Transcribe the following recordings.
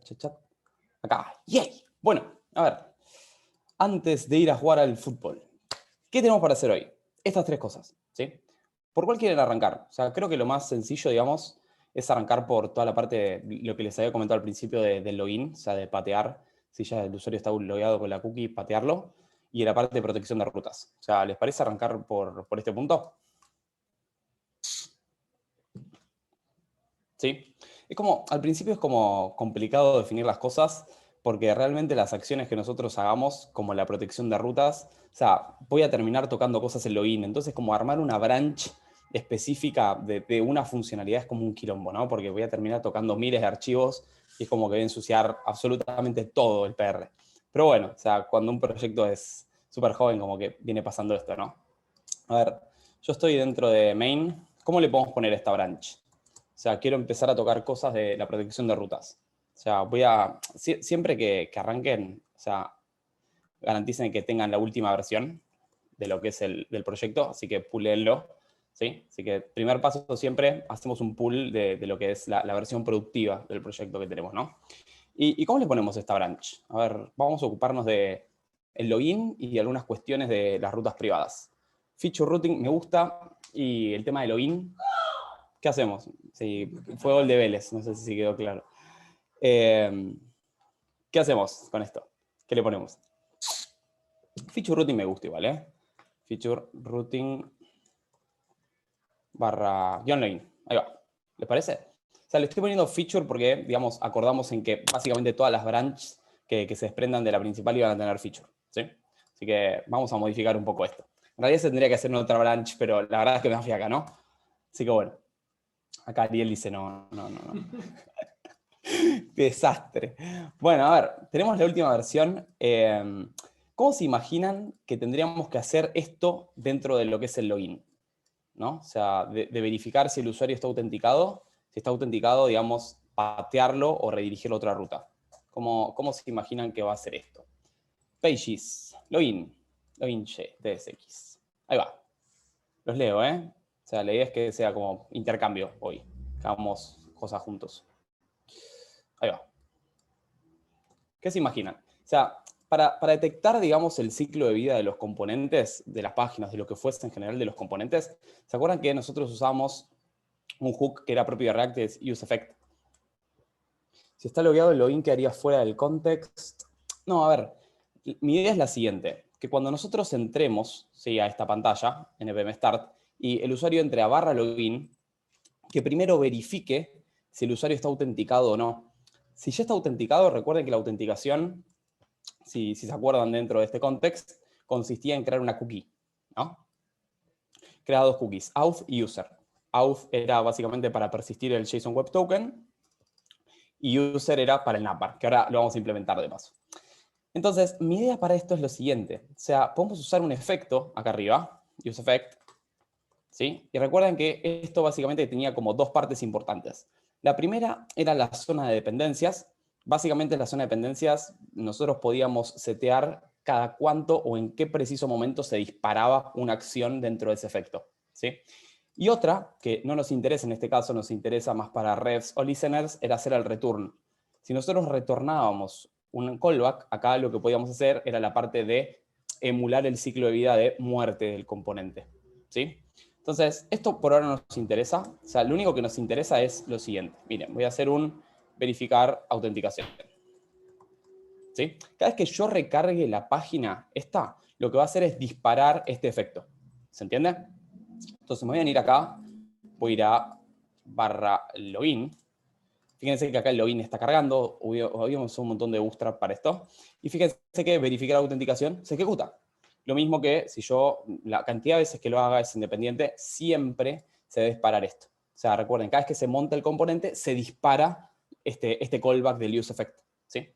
Chat. Acá. ¡Yay! Bueno, a ver. Antes de ir a jugar al fútbol, ¿qué tenemos para hacer hoy? Estas tres cosas, ¿sí? ¿Por cuál quieren arrancar? O sea, creo que lo más sencillo, digamos, es arrancar por toda la parte, lo que les había comentado al principio del login, o sea, de patear, si ya el usuario está logueado con la cookie, patearlo, y la parte de protección de rutas. O sea, ¿les parece arrancar por este punto? ¿Sí? Es como, al principio es como complicado definir las cosas, porque realmente las acciones que nosotros hagamos, como la protección de rutas, o sea, voy a terminar tocando cosas en login, entonces como armar una branch específica de una funcionalidad es como un quilombo, ¿no? Porque voy a terminar tocando miles de archivos y es como que voy a ensuciar absolutamente todo el PR. Pero bueno, o sea, cuando un proyecto es súper joven, como que viene pasando esto, ¿no? A ver, yo estoy dentro de main, ¿cómo le podemos poner esta branch? O sea, quiero empezar a tocar cosas de la protección de rutas. O sea, siempre que arranquen, o sea, garanticen que tengan la última versión de lo que es del proyecto, así que pullenlo, ¿sí? Así que primer paso siempre hacemos un pull de lo que es la versión productiva del proyecto que tenemos, ¿no? ¿Y cómo le ponemos esta branch? A ver, vamos a ocuparnos de el login y algunas cuestiones de las rutas privadas. Feature routing me gusta y el tema de login, ¿qué hacemos? Sí, fue gol de Vélez, no sé si quedó claro. ¿Qué hacemos con esto? ¿Qué le ponemos? Feature routing me gusta igual, ¿eh? Feature routing barra guión login. Ahí va. ¿Les parece? O sea, le estoy poniendo feature porque, digamos, acordamos en que básicamente todas las branches que se desprendan de la principal iban a tener feature, ¿sí? Así que vamos a modificar un poco esto. En realidad se tendría que hacer en otra branch, pero la verdad es que me da fiaca, ¿no? Así que bueno. Acá Ariel dice no. Qué desastre. Bueno, a ver, tenemos la última versión. ¿Cómo se imaginan que tendríamos que hacer esto dentro de lo que es el login? ¿No? O sea, de verificar si el usuario está autenticado. Si está autenticado, digamos, patearlo o redirigirlo a otra ruta. ¿Cómo se imaginan que va a hacer esto? Pages, login TSX. Ahí va. Los leo, ¿eh? O sea, la idea es que sea como intercambio hoy. Que hagamos cosas juntos. Ahí va. ¿Qué se imaginan? O sea, para detectar, digamos, el ciclo de vida de los componentes, de las páginas, de lo que fuese en general de los componentes, ¿se acuerdan que nosotros usamos un hook que era propio de React, que es useEffect? Si está logueado el login, ¿qué haría fuera del context? No, a ver, mi idea es la siguiente, que cuando nosotros entremos, ¿sí?, a esta pantalla, npm start, y el usuario entre a barra login, que primero verifique si el usuario está autenticado o no. Si ya está autenticado, recuerden que la autenticación, si se acuerdan dentro de este contexto, consistía en crear una cookie, ¿no? Crea dos cookies, auth y user. Auth era básicamente para persistir el JSON Web Token y user era para el NAPAR, que ahora lo vamos a implementar de paso. Entonces, mi idea para esto es lo siguiente. O sea, podemos usar un efecto acá arriba, useEffect, ¿sí? Y recuerden que esto básicamente tenía como dos partes importantes. La primera era la zona de dependencias. Básicamente en la zona de dependencias nosotros podíamos setear cada cuánto o en qué preciso momento se disparaba una acción dentro de ese efecto, ¿sí? Y otra, que no nos interesa en este caso, nos interesa más para refs o listeners, era hacer el return. Si nosotros retornábamos un callback, acá lo que podíamos hacer era la parte de emular el ciclo de vida de muerte del componente, ¿sí? Entonces, esto por ahora no nos interesa. O sea, lo único que nos interesa es lo siguiente. Miren, voy a hacer un verificar autenticación. ¿Sí? Cada vez que yo recargue la página esta, lo que va a hacer es disparar este efecto. ¿Se entiende? Entonces me voy a venir acá, voy a ir a barra login. Fíjense que acá el login está cargando, habíamos un montón de bootstrap para esto. Y fíjense que verificar autenticación se ejecuta. Lo mismo que si yo, la cantidad de veces que lo haga es independiente, siempre se debe disparar esto. O sea, recuerden, cada vez que se monta el componente, se dispara este callback del useEffect, ¿sí?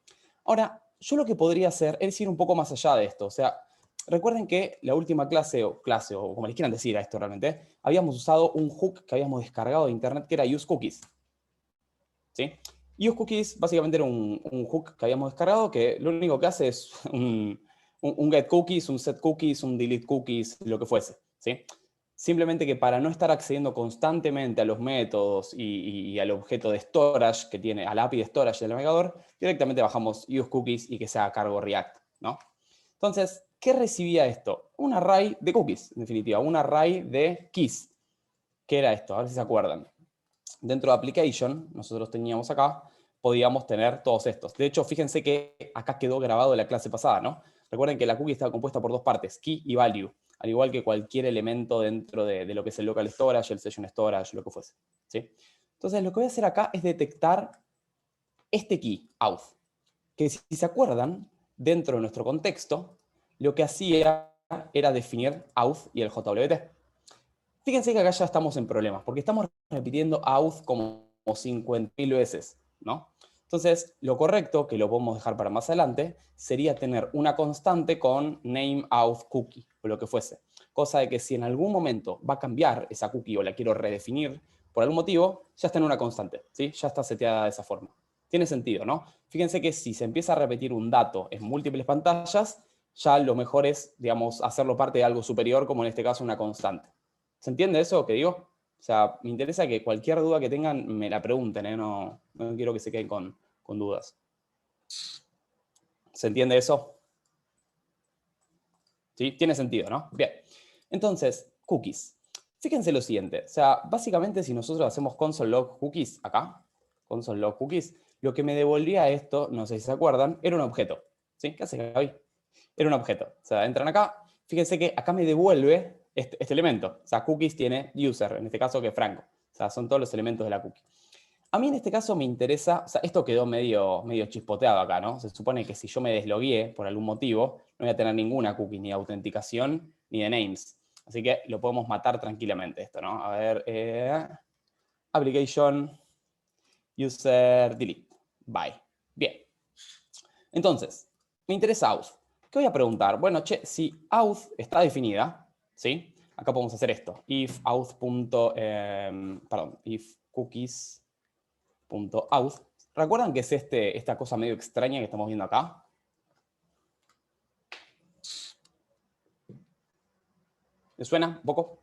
Ahora, yo lo que podría hacer es ir un poco más allá de esto. O sea, recuerden que la última clase, o como les quieran decir a esto realmente, habíamos usado un hook que habíamos descargado de internet que era useCookies. ¿Sí? useCookies básicamente era un hook que habíamos descargado que lo único que hace es un get cookies, un set cookies, un delete cookies, lo que fuese, ¿sí? Simplemente que para no estar accediendo constantemente a los métodos y al objeto de storage que tiene, a la API de storage del navegador, directamente bajamos use cookies y que sea a cargo React, ¿no? Entonces, ¿qué recibía esto? Un array de cookies, en definitiva, un array de keys. ¿Qué era esto? A ver si se acuerdan. Dentro de application, nosotros teníamos acá, podíamos tener todos estos. De hecho, fíjense que acá quedó grabado de la clase pasada, ¿no? Recuerden que la cookie estaba compuesta por dos partes, key y value, al igual que cualquier elemento dentro de lo que es el local storage, el session storage, lo que fuese, ¿sí? Entonces, lo que voy a hacer acá es detectar este key, auth, que si se acuerdan, dentro de nuestro contexto, lo que hacía era definir auth y el JWT. Fíjense que acá ya estamos en problemas, porque estamos repitiendo auth como 50.000 veces, ¿no? Entonces, lo correcto, que lo podemos dejar para más adelante, sería tener una constante con name auth cookie, o lo que fuese. Cosa de que si en algún momento va a cambiar esa cookie o la quiero redefinir por algún motivo, ya está en una constante, ¿sí? Ya está seteada de esa forma. Tiene sentido, ¿no? Fíjense que si se empieza a repetir un dato en múltiples pantallas, ya lo mejor es, digamos, hacerlo parte de algo superior, como en este caso una constante. ¿Se entiende eso que digo? O sea, me interesa que cualquier duda que tengan me la pregunten, ¿eh? No quiero que se queden con dudas. ¿Se entiende eso? ¿Sí? Tiene sentido, ¿no? Bien. Entonces, cookies. Fíjense lo siguiente. O sea, básicamente si nosotros hacemos console log cookies acá, console log cookies, lo que me devolvía esto, no sé si se acuerdan, era un objeto. ¿Sí? ¿Qué hace Gaby? Era un objeto. O sea, entran acá, fíjense que acá me devuelve este elemento. O sea, cookies tiene user, en este caso que es Franco. O sea, son todos los elementos de la cookie. A mí en este caso me interesa, o sea, esto quedó medio chispoteado acá, ¿no? Se supone que si yo me deslogué por algún motivo, no voy a tener ninguna cookie, ni de autenticación, ni de names. Así que lo podemos matar tranquilamente esto, ¿no? A ver, application, user, delete, bye. Bien. Entonces, me interesa auth. ¿Qué voy a preguntar? Bueno, che, si auth está definida, ¿sí? Acá podemos hacer esto. If auth. If cookies.auth. ¿Recuerdan que es esta cosa medio extraña que estamos viendo acá? ¿Les suena un poco?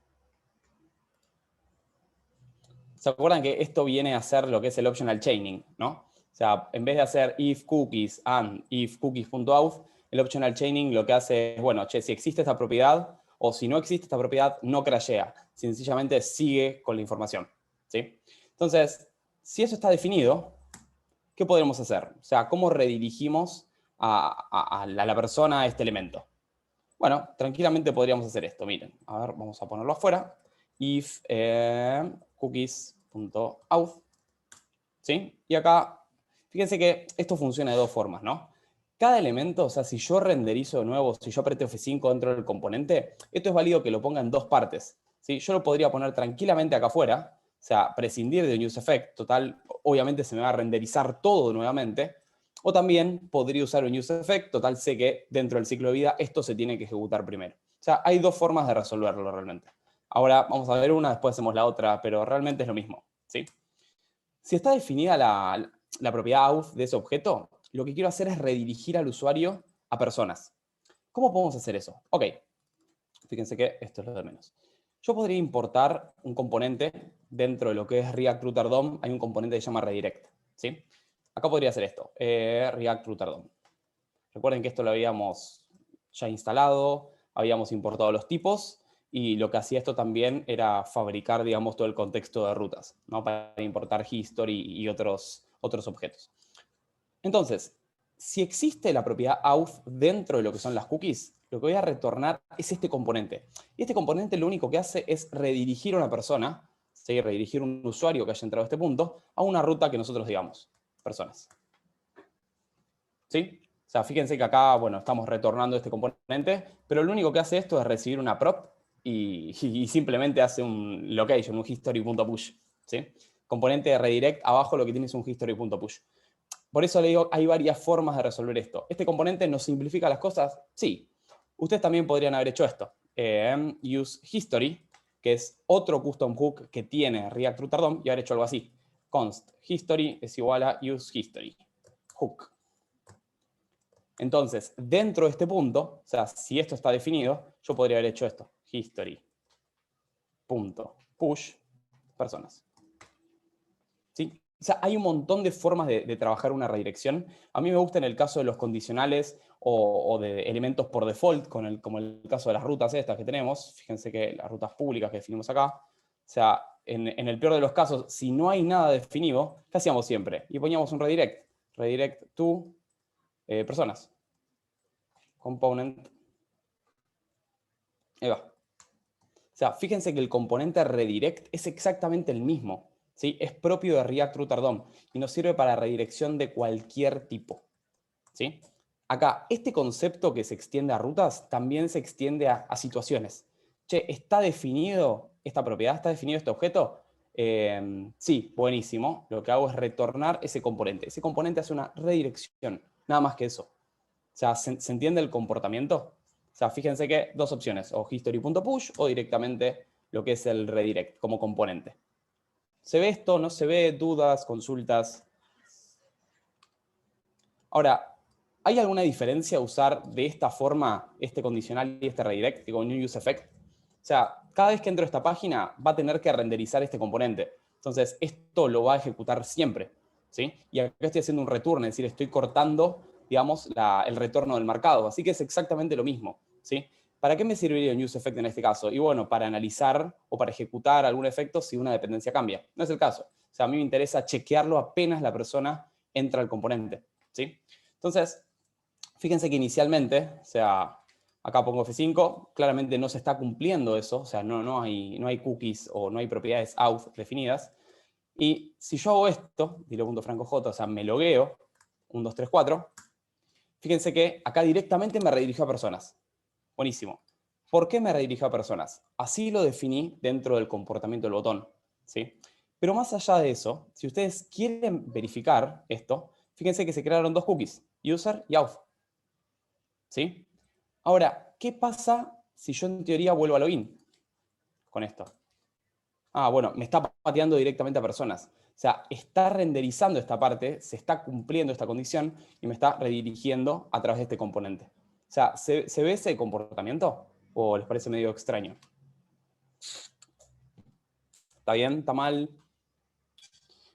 ¿Se acuerdan que esto viene a ser lo que es el optional chaining, ¿no? O sea, en vez de hacer if cookies and if cookies.auth, el optional chaining lo que hace es, bueno, che, si existe esta propiedad o si no existe esta propiedad, no crashea. Sencillamente sigue con la información, ¿sí? Entonces, si eso está definido, ¿qué podemos hacer? O sea, ¿cómo redirigimos a la persona a este elemento? Bueno, tranquilamente podríamos hacer esto. Miren, a ver, vamos a ponerlo afuera. If cookies.auth, ¿sí? Y acá, fíjense que esto funciona de dos formas, ¿no? Cada elemento, o sea, si yo renderizo de nuevo, si yo aprieto F5 dentro del componente, esto es válido que lo ponga en dos partes, ¿sí? Yo lo podría poner tranquilamente acá afuera, o sea, prescindir de un useEffect, total, obviamente se me va a renderizar todo nuevamente, o también podría usar un useEffect, total, sé que dentro del ciclo de vida esto se tiene que ejecutar primero. O sea, hay dos formas de resolverlo realmente. Ahora vamos a ver una, después hacemos la otra, pero realmente es lo mismo, ¿sí? Si está definida la propiedad auth de ese objeto, lo que quiero hacer es redirigir al usuario a personas. ¿Cómo podemos hacer eso? Ok, fíjense que esto es lo de menos. Yo podría importar un componente dentro de lo que es React Router DOM. Hay un componente que se llama redirect, ¿sí? Acá podría hacer esto, React Router DOM. Recuerden que esto lo habíamos ya instalado, habíamos importado los tipos, y lo que hacía esto también era fabricar, digamos, todo el contexto de rutas, ¿no? Para importar history y otros objetos. Entonces, si existe la propiedad auth dentro de lo que son las cookies, lo que voy a retornar es este componente. Y este componente lo único que hace es redirigir a una persona, ¿sí? Redirigir un usuario que haya entrado a este punto, a una ruta que nosotros digamos, personas. ¿Sí? O sea, fíjense que acá, bueno, estamos retornando este componente, pero lo único que hace esto es recibir una prop y simplemente hace un location, un history.push, ¿sí? Componente de redirect, abajo lo que tiene es un history.push. Por eso le digo, hay varias formas de resolver esto. ¿Este componente nos simplifica las cosas? Sí. Ustedes también podrían haber hecho esto. Use history, que es otro custom hook que tiene React Router DOM, y haber hecho algo así. Const history es igual a use history. Hook. Entonces, dentro de este punto, o sea, si esto está definido, yo podría haber hecho esto, history. punto push personas. ¿Sí? O sea, hay un montón de formas de trabajar una redirección. A mí me gusta en el caso de los condicionales o de elementos por default, como el caso de las rutas estas que tenemos. Fíjense que las rutas públicas que definimos acá. O sea, en el peor de los casos, si no hay nada definido, ¿qué hacíamos siempre? Y poníamos un redirect. Redirect to personas. Component. Ahí va. O sea, fíjense que el componente redirect es exactamente el mismo. ¿Sí? Es propio de React Router DOM y nos sirve para redirección de cualquier tipo. ¿Sí? Acá, este concepto que se extiende a rutas también se extiende a situaciones. Che, ¿está definido esta propiedad? ¿Está definido este objeto? Sí, buenísimo. Lo que hago es retornar ese componente. Ese componente hace una redirección, nada más que eso. O sea, ¿se entiende el comportamiento? O sea, fíjense que dos opciones, o history.push o directamente lo que es el redirect como componente. ¿Se ve esto? ¿No se ve? ¿Dudas? ¿Consultas? Ahora, ¿hay alguna diferencia usar de esta forma este condicional y este redirect con New Use Effect? O sea, cada vez que entro a esta página va a tener que renderizar este componente. Entonces, esto lo va a ejecutar siempre. ¿Sí? Y acá estoy haciendo un return, es decir, estoy cortando, digamos, el retorno del marcado. Así que es exactamente lo mismo. ¿Sí? ¿Para qué me serviría un Use Effect en este caso? Y bueno, para analizar o para ejecutar algún efecto si una dependencia cambia. No es el caso. O sea, a mí me interesa chequearlo apenas la persona entra al componente. ¿Sí? Entonces, fíjense que inicialmente, o sea, acá pongo F5, claramente no se está cumpliendo eso, o sea, no hay cookies o no hay propiedades auth definidas. Y si yo hago esto, dilo.francoj, o sea, me logueo, 1, 2, 3, 4, fíjense que acá directamente me redirigió a personas. Buenísimo. ¿Por qué me redirigió a personas? Así lo definí dentro del comportamiento del botón. ¿Sí? Pero más allá de eso, si ustedes quieren verificar esto, fíjense que se crearon dos cookies, user y auth. ¿Sí? Ahora, ¿qué pasa si yo en teoría vuelvo a login con esto? Ah, bueno, me está pateando directamente a personas. O sea, está renderizando esta parte, se está cumpliendo esta condición y me está redirigiendo a través de este componente. O sea, ¿se ve ese comportamiento? ¿O les parece medio extraño? ¿Está bien? ¿Está mal?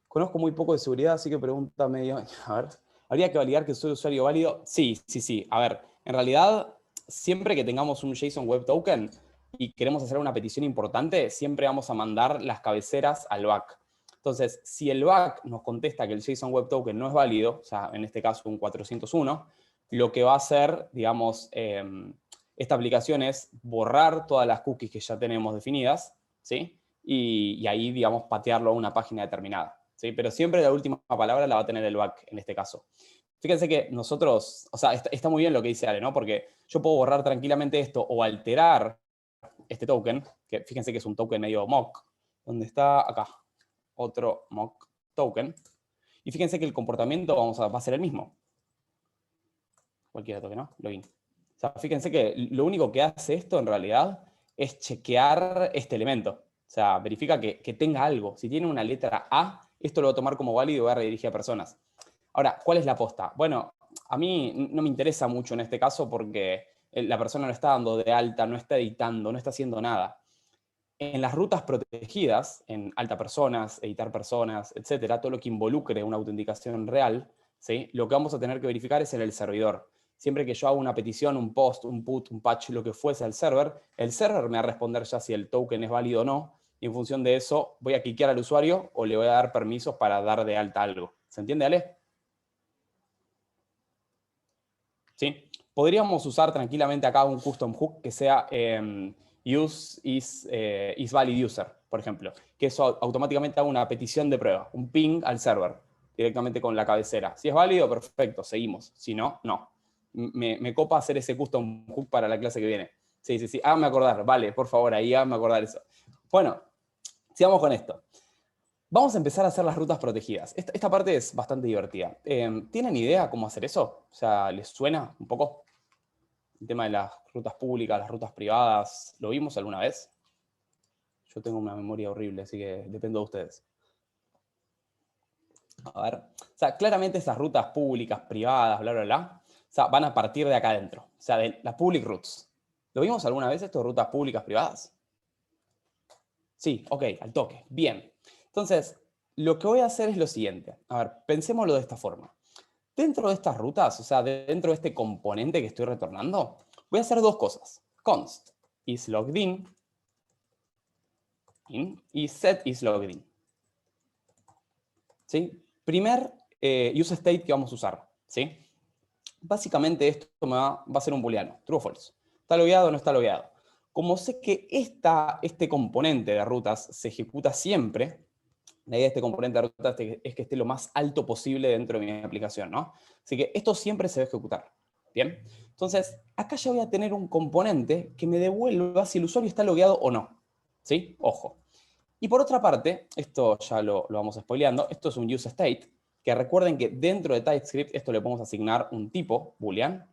Conozco muy poco de seguridad, así que pregunta medio... A ver, ¿habría que validar que soy usuario válido? Sí, sí, sí. A ver, en realidad, siempre que tengamos un JSON Web Token y queremos hacer una petición importante, siempre vamos a mandar las cabeceras al back. Entonces, si el back nos contesta que el JSON Web Token no es válido, o sea, en este caso un 401, lo que va a hacer, digamos, esta aplicación es borrar todas las cookies que ya tenemos definidas, ¿sí? Y ahí, digamos, patearlo a una página determinada. ¿Sí? Pero siempre la última palabra la va a tener el back en este caso. Fíjense que nosotros, o sea, está muy bien lo que dice Ale, ¿no? Porque yo puedo borrar tranquilamente esto o alterar este token, que fíjense que es un token medio mock, donde está acá, otro mock token. Y fíjense que el comportamiento va a ser el mismo. Cualquier token, ¿no? Login. O sea, fíjense que lo único que hace esto en realidad es chequear este elemento. O sea, verifica que tenga algo. Si tiene una letra A, esto lo va a tomar como válido y va a redirigir a personas. Ahora, ¿cuál es la posta? Bueno, a mí no me interesa mucho en este caso porque la persona no está dando de alta, no está editando, no está haciendo nada. En las rutas protegidas, en alta personas, editar personas, etcétera, todo lo que involucre una autenticación real, ¿sí? Lo que vamos a tener que verificar es en el servidor. Siempre que yo hago una petición, un post, un put, un patch, lo que fuese al server, el server me va a responder ya si el token es válido o no, y en función de eso voy a quiquear al usuario o le voy a dar permisos para dar de alta algo. ¿Se entiende, Ale? ¿Sí? Podríamos usar tranquilamente acá un custom hook que sea use is valid user, por ejemplo, que eso automáticamente haga una petición de prueba, un ping al server, directamente con la cabecera. Si es válido, perfecto, seguimos. Si no, no. Me copa hacer ese custom hook para la clase que viene. Sí, sí, sí. Hágame acordar, vale, por favor, ahí hágame acordar eso. Bueno, sigamos con esto. Vamos a empezar a hacer las rutas protegidas. Esta parte es bastante divertida. ¿Tienen idea cómo hacer eso? O sea, ¿les suena un poco? El tema de las rutas públicas, las rutas privadas, ¿lo vimos alguna vez? Yo tengo una memoria horrible, así que dependo de ustedes. A ver, o sea, claramente esas rutas públicas, privadas, bla, bla, bla, o sea, van a partir de acá adentro, o sea, de las public routes. ¿Lo vimos alguna vez esto, rutas públicas, privadas? Sí, ok, al toque. Bien. Entonces, lo que voy a hacer es lo siguiente. A ver, pensémoslo de esta forma. Dentro de estas rutas, o sea, dentro de este componente que estoy retornando, voy a hacer dos cosas. Const isLoggedIn y set isLoggedIn. ¿Sí? Primer useState que vamos a usar. ¿Sí? Básicamente esto va a ser un booleano, true o false. ¿Está logueado o no está logueado? Como sé que este componente de rutas se ejecuta siempre, la idea de este componente de rutas es que esté lo más alto posible dentro de mi aplicación, ¿no? Así que esto siempre se va a ejecutar. ¿Bien? Entonces, acá ya voy a tener un componente que me devuelva si el usuario está logueado o no. ¿Sí? Ojo. Y por otra parte, esto ya lo vamos spoileando, esto es un useState, que recuerden que dentro de TypeScript esto le podemos asignar un tipo, boolean,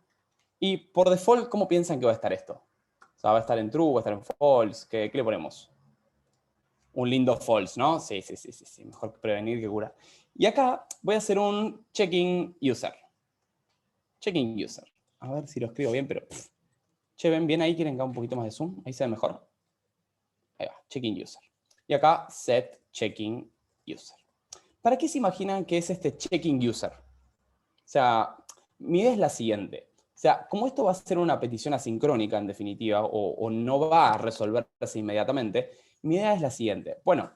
y por default, ¿cómo piensan que va a estar esto? O sea, ¿va a estar en true, va a estar en false? ¿Qué le ponemos? Un lindo false, ¿no? Sí, sí, sí, sí, sí. Mejor prevenir que curar. Y acá voy a hacer un checking user. Checking user. A ver si lo escribo bien, pero... Che, ven bien ahí, quieren que haga un poquito más de zoom. Ahí se ve mejor. Ahí va, checking user. Y acá set checking user. ¿Para qué se imaginan que es este checking user? O sea, mi idea es la siguiente. O sea, como esto va a ser una petición asincrónica, en definitiva, o no va a resolverse inmediatamente, mi idea es la siguiente. Bueno,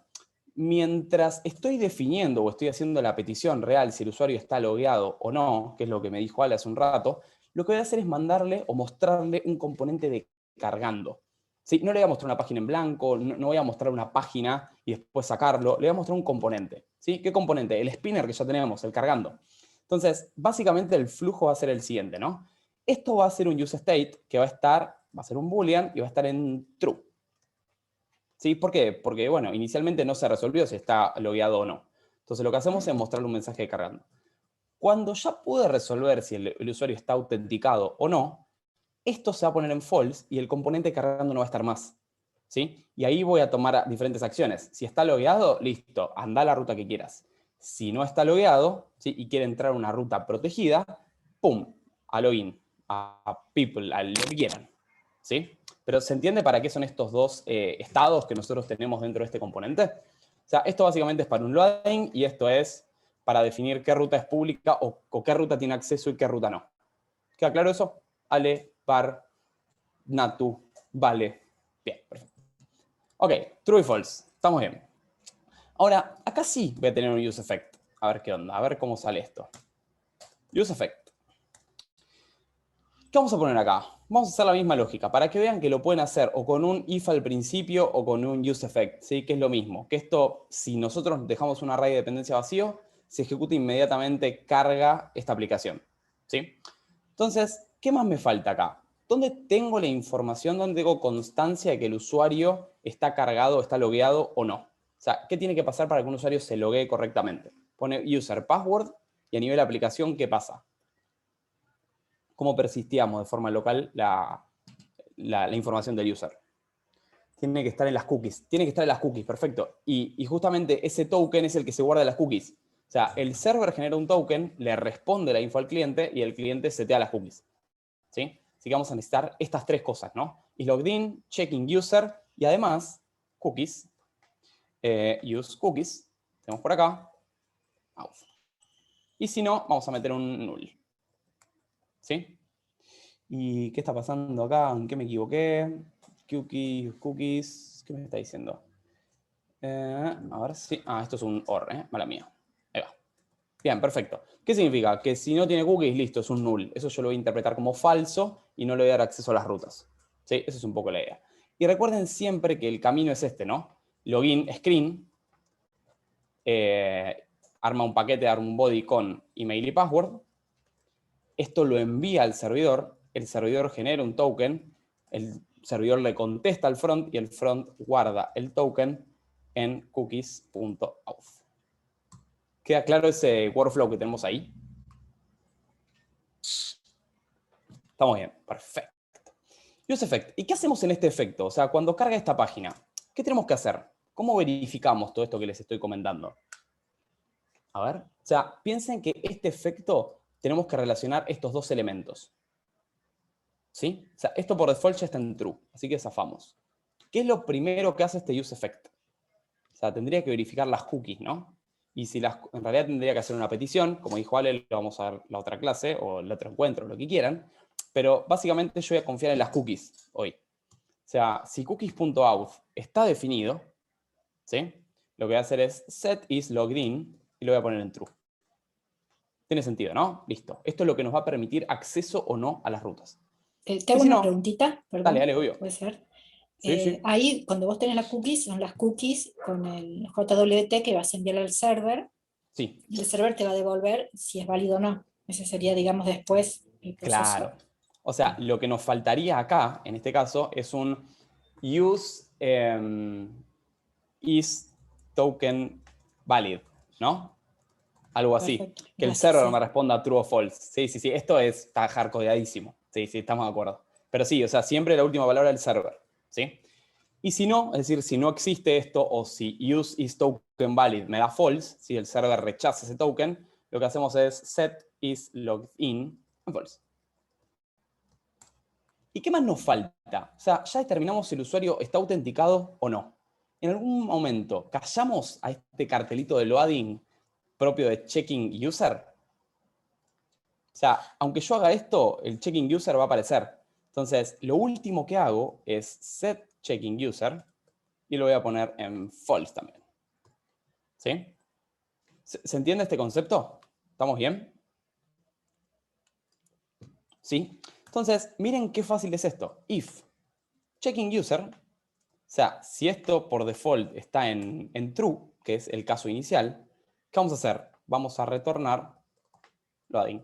mientras estoy definiendo o estoy haciendo la petición real, si el usuario está logueado o no, que es lo que me dijo Ale hace un rato, lo que voy a hacer es mandarle o mostrarle un componente de cargando. ¿Sí? No le voy a mostrar una página en blanco, no voy a mostrar una página y después sacarlo, le voy a mostrar un componente. ¿Sí? ¿Qué componente? El spinner que ya tenemos, el cargando. Entonces, básicamente el flujo va a ser el siguiente, ¿no? Esto va a ser un useState que va a ser un boolean y va a estar en true. ¿Sí? ¿Por qué? Porque, bueno, inicialmente no se resolvió si está logueado o no. Entonces lo que hacemos es mostrarle un mensaje de cargando. Cuando ya pude resolver si el usuario está autenticado o no, esto se va a poner en false y el componente cargando no va a estar más. ¿Sí? Y ahí voy a tomar diferentes acciones. Si está logueado, listo, anda a la ruta que quieras. Si no está logueado, ¿sí? Y quiere entrar a una ruta protegida, ¡pum! A login, a people, a lo que quieran. ¿Sí? Pero ¿se entiende para qué son estos dos estados que nosotros tenemos dentro de este componente? O sea, esto básicamente es para un loading y esto es para definir qué ruta es pública o qué ruta tiene acceso y qué ruta no. ¿Queda claro eso? Ale, par, natu, vale. Bien, perfecto. Ok, true y false. Estamos bien. Ahora, acá sí voy a tener un use effect. A ver qué onda, a ver cómo sale esto. Use effect. ¿Qué vamos a poner acá? Vamos a hacer la misma lógica, para que vean que lo pueden hacer o con un if al principio o con un use effect, ¿sí? Que es lo mismo. Que esto, si nosotros dejamos un array de dependencia vacío, se ejecuta inmediatamente, carga esta aplicación. ¿Sí? Entonces, ¿qué más me falta acá? ¿Dónde tengo la información, dónde tengo constancia de que el usuario está cargado, está logueado o no? O sea, ¿qué tiene que pasar para que un usuario se loguee correctamente? Pone user password y a nivel de aplicación, ¿qué pasa? ¿Cómo persistíamos de forma local la información del user? Tiene que estar en las cookies. Tiene que estar en las cookies, perfecto. Y justamente ese token es el que se guarda en las cookies. O sea, el server genera un token, le responde la info al cliente y el cliente setea las cookies. ¿Sí? Así que vamos a necesitar estas tres cosas, ¿no? IsLoggedIn, checking user y además cookies. Use cookies. Tenemos por acá. Vamos. Y si no, vamos a meter un null. ¿Sí? ¿Y qué está pasando acá? ¿En qué me equivoqué? Cookies. ¿Qué me está diciendo? A ver si... Ah, esto es un OR, mala mía. Ahí va. Bien, perfecto. ¿Qué significa? Que si no tiene cookies, listo, es un null. Eso yo lo voy a interpretar como falso y no le voy a dar acceso a las rutas. ¿Sí? Esa es un poco la idea. Y recuerden siempre que el camino es este, ¿no? Login, screen, arma un paquete, arma un body con email y password. Esto lo envía al servidor, el servidor genera un token, el servidor le contesta al front y el front guarda el token en cookies.auth. ¿Queda claro ese workflow que tenemos ahí? Estamos bien, perfecto. Use effect. ¿Y qué hacemos en este efecto? O sea, cuando carga esta página, ¿qué tenemos que hacer? ¿Cómo verificamos todo esto que les estoy comentando? A ver, o sea, piensen que este efecto tenemos que relacionar estos dos elementos. ¿Sí? O sea, esto por default ya está en true, así que zafamos. ¿Qué es lo primero que hace este use effect? sea, tendría que verificar las cookies, ¿no? Y si en realidad tendría que hacer una petición, como dijo Ale, lo vamos a ver la otra clase, o el otro encuentro, lo que quieran, pero básicamente yo voy a confiar en las cookies hoy. O sea, si cookies.auth está definido, ¿sí? Lo que voy a hacer es set is logged in y lo voy a poner en true. Tiene sentido, ¿no? Listo. Esto es lo que nos va a permitir acceso o no a las rutas. Te Y hago si una no, preguntita, dale, perdón, dale, obvio. puede ser. Sí, sí. Ahí, cuando vos tenés las cookies, son las cookies con el JWT que vas a enviar al server, Sí, y el server te va a devolver si es válido o no. Ese sería, digamos, después el claro. proceso. O sea, lo que nos faltaría acá, en este caso, es un use is token valid, ¿no? Algo así. Perfecto, Que el gracias, server me sí. responda true o false. Sí, sí, sí. Esto está hardcodeadísimo. Sí, sí, estamos de acuerdo. Pero sí, o sea, siempre la última palabra del server. ¿Sí? Y si no, es decir, si no existe esto o si use is token valid me da false, si el server rechaza ese token, lo que hacemos es set is logged in en false. ¿Y qué más nos falta? O sea, ya determinamos si el usuario está autenticado o no. En algún momento, ¿callamos a este cartelito de loading propio de checking user? O sea, aunque yo haga esto, el checking user va a aparecer. Entonces, lo último que hago es set checking user y lo voy a poner en false también. ¿Sí? ¿Se entiende este concepto? ¿Estamos bien? ¿Sí? Entonces, miren qué fácil es esto. If checking user, o sea, si esto por default está en true, que es el caso inicial, ¿qué vamos a hacer? Vamos a retornar loading.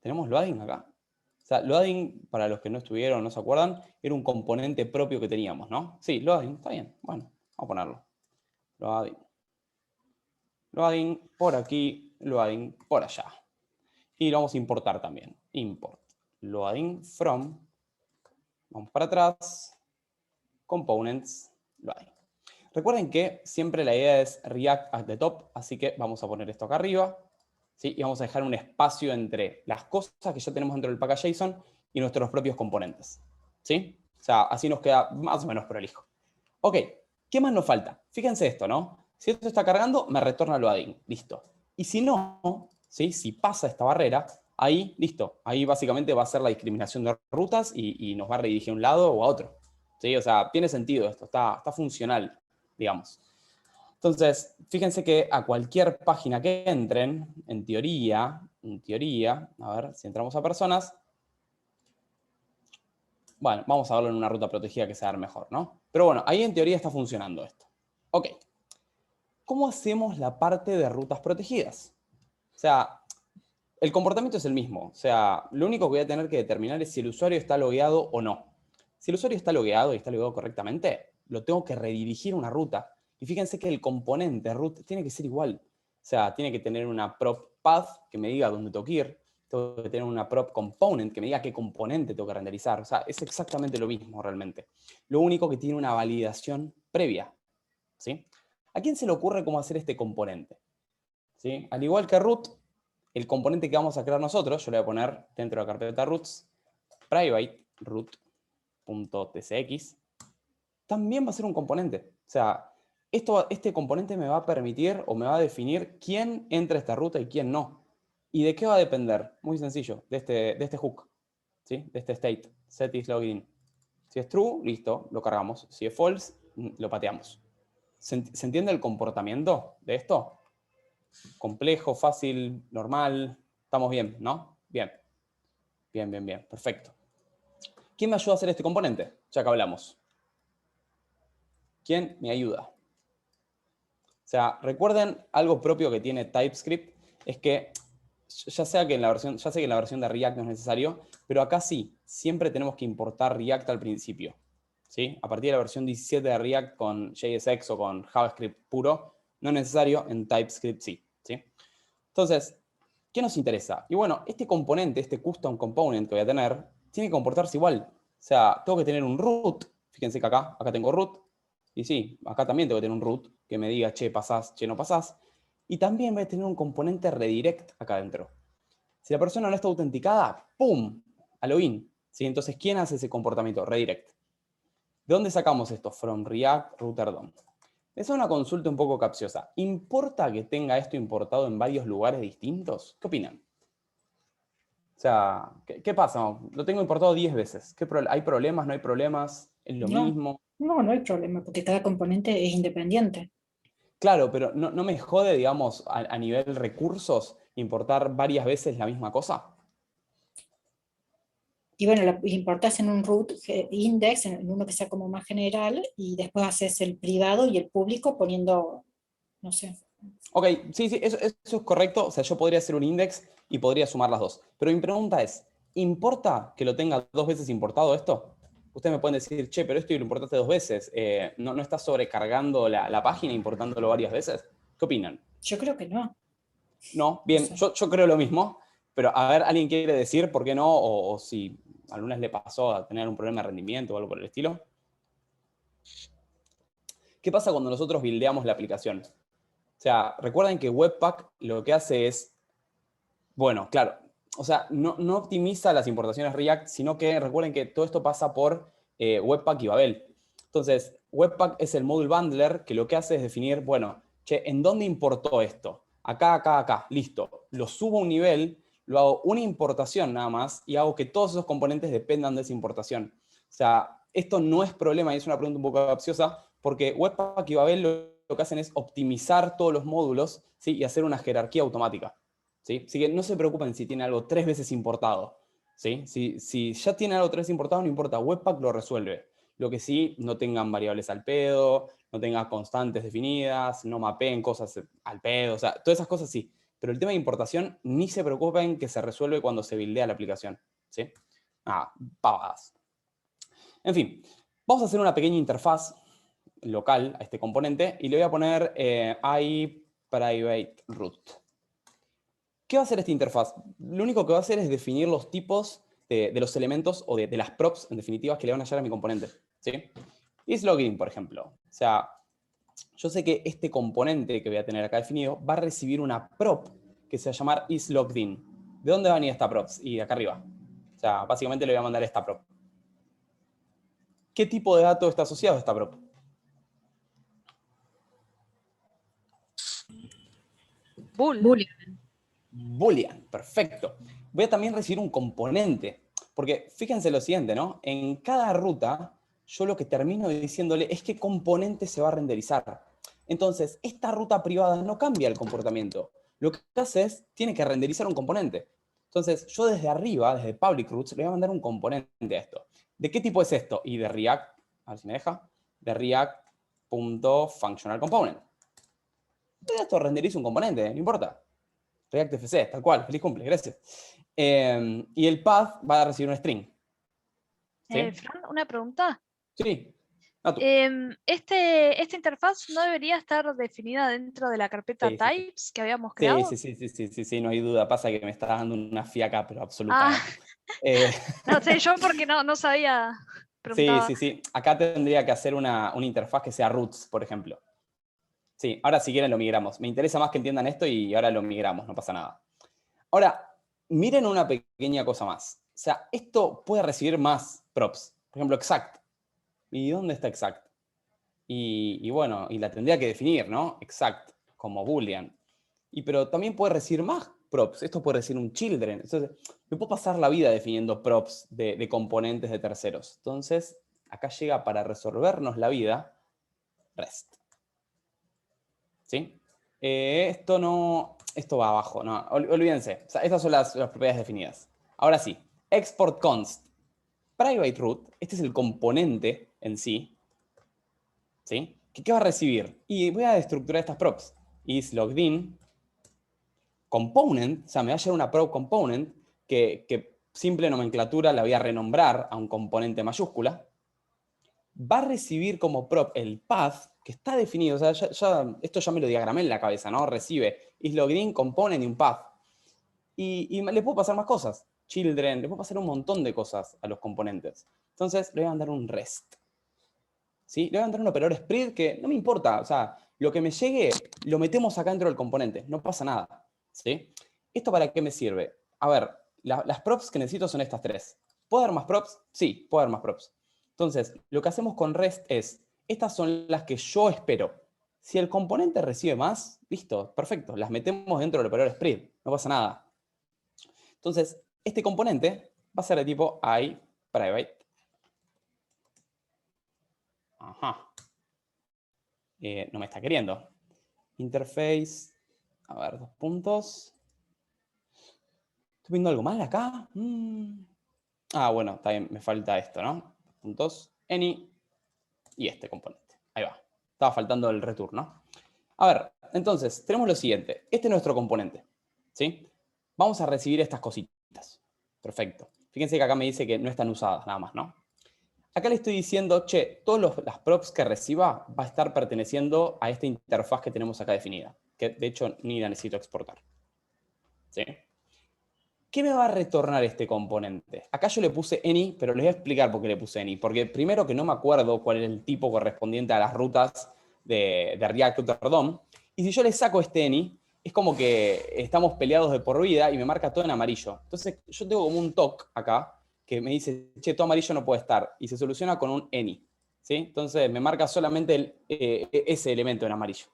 ¿Tenemos loading acá? O sea, loading, para los que no estuvieron o no se acuerdan, era un componente propio que teníamos, ¿no? Sí, loading, está bien. Bueno, vamos a ponerlo. Loading. Loading por aquí, loading por allá. Y lo vamos a importar también. Import. Loading from. Vamos para atrás. Components. Loading. Recuerden que siempre la idea es React at the top, así que vamos a poner esto acá arriba. ¿Sí? Y vamos a dejar un espacio entre las cosas que ya tenemos dentro del package.json y nuestros propios componentes. ¿Sí? O sea, así nos queda más o menos prolijo. Ok, ¿qué más nos falta? Fíjense esto, ¿no? Si esto está cargando, me retorna loading. Listo. Y si no, ¿sí? Si pasa esta barrera, ahí, listo. Ahí básicamente va a ser la discriminación de rutas y nos va a redirigir a un lado o a otro. ¿Sí? O sea, tiene sentido esto, está funcional, digamos. Entonces, fíjense que a cualquier página que entren, en teoría, a ver, si entramos a personas, bueno, vamos a verlo en una ruta protegida que sea mejor, ¿no? Pero bueno, ahí en teoría está funcionando esto. Ok. ¿Cómo hacemos la parte de rutas protegidas? O sea, el comportamiento es el mismo. O sea, lo único que voy a tener que determinar es si el usuario está logueado o no. Si el usuario está logueado y está logueado correctamente, lo tengo que redirigir a una ruta. Y fíjense que el componente root tiene que ser igual. O sea, tiene que tener una prop path que me diga dónde tengo que ir. Tengo que tener una prop component que me diga qué componente tengo que renderizar. O sea, es exactamente lo mismo realmente. Lo único que tiene una validación previa. ¿Sí? ¿A quién se le ocurre cómo hacer este componente? ¿Sí? Al igual que root, el componente que vamos a crear nosotros, yo le voy a poner dentro de la carpeta roots, private root.tcx, también va a ser un componente. O sea, este componente me va a permitir o me va a definir quién entra a esta ruta y quién no. ¿Y de qué va a depender? Muy sencillo, de este hook, ¿sí? De este state, set is login. Si es true, listo, lo cargamos. Si es false, lo pateamos. ¿Se entiende el comportamiento de esto? Complejo, fácil, normal. Estamos bien, ¿no? Bien. Bien, bien, bien. Perfecto. ¿Quién me ayuda a hacer este componente? Ya que hablamos. ¿Quién me ayuda? O sea, recuerden algo propio que tiene TypeScript, es que ya sé que en la versión de React no es necesario, pero acá sí, siempre tenemos que importar React al principio. ¿Sí? A partir de la versión 17 de React con JSX o con JavaScript puro, no es necesario, en TypeScript sí. ¿Sí? Entonces, ¿qué nos interesa? Y bueno, este componente, este custom component que voy a tener, tiene que comportarse igual. O sea, tengo que tener un root. Fíjense que acá tengo root. Y sí, acá también tengo que tener un root que me diga, che, pasás, che, no pasás. Y también voy a tener un componente redirect acá adentro. Si la persona no está autenticada, ¡pum! A login. ¿Sí? Entonces, ¿quién hace ese comportamiento? Redirect. ¿De dónde sacamos esto? From React Router DOM. Es una consulta un poco capciosa. ¿Importa que tenga esto importado en varios lugares distintos? ¿Qué opinan? O sea, ¿qué pasa? Lo tengo importado 10 veces. ¿Hay problemas? ¿No hay problemas? ¿Es lo No, mismo? no hay problema, porque cada componente es independiente. Claro, pero ¿no me jode, digamos, a nivel recursos, importar varias veces la misma cosa? Y bueno, lo importás en un root index, en uno que sea como más general, y después haces el privado y el público poniendo, no sé. Ok, sí, sí, eso es correcto. O sea, yo podría hacer un index y podría sumar las dos. Pero mi pregunta es, ¿importa que lo tenga 2 veces importado esto? Ustedes me pueden decir, che, pero esto lo importaste 2 veces. ¿No estás sobrecargando la página importándolo varias veces? ¿Qué opinan? Yo creo que no. No, No bien, sé. yo creo lo mismo, pero a ver, ¿alguien quiere decir por qué no? O si a alguna vez le pasó a tener un problema de rendimiento o algo por el estilo. ¿Qué pasa cuando nosotros buildeamos la aplicación? O sea, recuerden que Webpack lo que hace es, bueno, claro, o sea, no optimiza las importaciones React, sino que recuerden que todo esto pasa por Webpack y Babel. Entonces, Webpack es el module bundler que lo que hace es definir, bueno, che, ¿en dónde importó esto? Acá, acá, acá, listo. Lo subo a un nivel, lo hago una importación nada más y hago que todos esos componentes dependan de esa importación. O sea, esto no es problema y es una pregunta un poco capciosa porque Webpack y Babel lo que hacen es optimizar todos los módulos, ¿sí? Y hacer una jerarquía automática. ¿Sí? Así que no se preocupen si tiene algo 3 veces importado. ¿Sí? Si ya tiene algo 3 veces importado, no importa, Webpack lo resuelve. Lo que sí, no tengan variables al pedo, no tengan constantes definidas, no mapeen cosas al pedo, o sea, todas esas cosas sí. Pero el tema de importación, ni se preocupen que se resuelve cuando se buildea la aplicación. ¿Sí? Ah, pavadas. En fin, vamos a hacer una pequeña interfaz local a este componente y le voy a poner iPrivateRoot. ¿Qué va a hacer esta interfaz? Lo único que va a hacer es definir los tipos de los elementos o de las props, en definitiva, que le van a hallar a mi componente. ¿Sí? IsLogin, por ejemplo. O sea, yo sé que este componente que voy a tener acá definido va a recibir una prop que se va a llamar isLoggedIn. ¿De dónde va a venir esta prop? Y de acá arriba. O sea, básicamente le voy a mandar esta prop. ¿Qué tipo de dato está asociado a esta prop? Boolean. Boolean, perfecto. Voy a también recibir un componente, porque fíjense lo siguiente, ¿no? En cada ruta, yo lo que termino diciéndole es qué componente se va a renderizar. Entonces, esta ruta privada no cambia el comportamiento. Lo que hace es, tiene que renderizar un componente. Entonces, yo desde arriba, desde public roots, le voy a mandar un componente a esto. ¿De qué tipo es esto? Y de React, a ver si me deja, de React.functionalComponent. Esto renderiza un componente, no importa. React FC, tal cual, feliz cumple, gracias. Y el path va a recibir un string. ¿Sí? Fran, una pregunta. Sí. No, tú. Esta interfaz no debería estar definida dentro de la carpeta Sí, sí, sí. types que habíamos Sí, creado. sí, sí, sí, sí, sí, sí, no hay duda. Pasa que me está dando una fiaca, pero absoluta. Ah, Eh, no sé, yo porque no sabía, sí, preguntaba. sí, sí. Acá tendría que hacer una interfaz que sea roots, por ejemplo. Sí, ahora si quieren lo migramos. Me interesa más que entiendan esto y ahora lo migramos, no pasa nada. Ahora, miren una pequeña cosa más. O sea, esto puede recibir más props. Por ejemplo, exact. ¿Y dónde está exact? Y bueno, y la tendría que definir, ¿no? Exact, como boolean. Pero también puede recibir más props. Esto puede recibir un children. Entonces, me puedo pasar la vida definiendo props de componentes de terceros. Entonces, acá llega para resolvernos la vida REST. ¿Sí? Esto va abajo, no, olvídense. O sea, estas son las propiedades definidas. Ahora sí, export const. Private root, este es el componente en sí, ¿sí? ¿Qué va a recibir? Y voy a estructurar estas props. Is logged in, component, o sea, me va a llegar una prop component que simple nomenclatura la voy a renombrar a un componente mayúscula. Va a recibir como prop el path que está definido, o sea, esto ya me lo diagramé en la cabeza, ¿no? Recibe is logged in, component y un path. Y le puedo pasar más cosas. Children, le puedo pasar un montón de cosas a los componentes. Entonces, le voy a mandar un REST. ¿Sí? Le voy a mandar un operador split que no me importa, o sea, lo que me llegue lo metemos acá dentro del componente, no pasa nada. ¿Sí? ¿Esto para qué me sirve? A ver, las props que necesito son estas tres. ¿Puedo dar más props? Sí, puedo dar más props. Entonces, lo que hacemos con REST es, estas son las que yo espero. Si el componente recibe más, listo, perfecto, las metemos dentro del operador split, no pasa nada. Entonces, este componente va a ser de tipo iPrivate. Ajá. No me está queriendo. Interface, a ver, 2 puntos. ¿Estoy viendo algo mal acá? Ah, bueno, está bien, me falta esto, ¿no? Puntos, any y este componente. Ahí va. Estaba faltando el return, ¿no? A ver, entonces, tenemos lo siguiente. Este es nuestro componente, ¿sí? Vamos a recibir estas cositas. Perfecto. Fíjense que acá me dice que no están usadas nada más, ¿no? Acá le estoy diciendo, che, todas las props que reciba va a estar perteneciendo a esta interfaz que tenemos acá definida, que de hecho ni la necesito exportar. ¿Sí? ¿Qué me va a retornar este componente? Acá yo le puse any, pero les voy a explicar por qué le puse any. Porque primero que no me acuerdo cuál es el tipo correspondiente a las rutas de React Router DOM. Y si yo le saco este any, es como que estamos peleados de por vida y me marca todo en amarillo. Entonces yo tengo como un TOC acá que me dice, che, todo amarillo no puede estar. Y se soluciona con un any. ¿Sí? Entonces me marca solamente ese elemento en amarillo.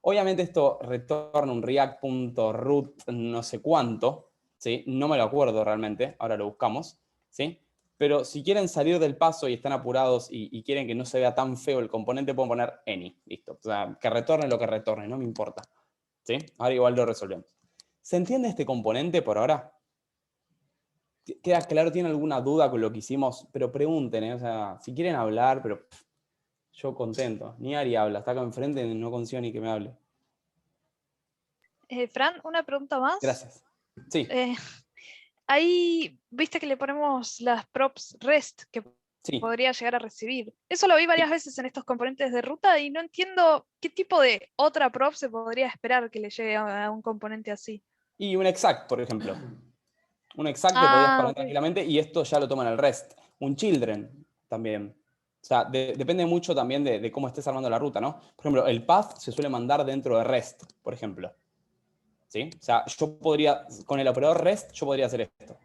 Obviamente esto retorna un react.root no sé cuánto. ¿Sí? No me lo acuerdo realmente, ahora lo buscamos, ¿sí? Pero si quieren salir del paso y están apurados y quieren que no se vea tan feo el componente, pueden poner any, listo. O sea, que retorne lo que retorne, no me importa, ¿sí? Ahora igual lo resolvemos. ¿Se entiende este componente por ahora? ¿Queda claro? ¿Tienen alguna duda con lo que hicimos? Pero pregunten, ¿eh? O sea, si quieren hablar, pero yo contento. Ni Ari habla, está acá enfrente y no consigo ni que me hable. Fran, una pregunta más. Gracias. Sí. Ahí viste que le ponemos las props REST que Sí. podría llegar a recibir. Eso lo vi varias veces en estos componentes de ruta y no entiendo qué tipo de otra prop se podría esperar que le llegue a un componente así. Y un exact, por ejemplo. Un exact te podías Ah, poner ok. tranquilamente y esto ya lo toma en el REST. Un children también. O sea, depende mucho también de cómo estés armando la ruta, ¿no? Por ejemplo, el path se suele mandar dentro de REST, por ejemplo. ¿Sí? O sea, yo podría, con el operador REST, yo podría hacer esto.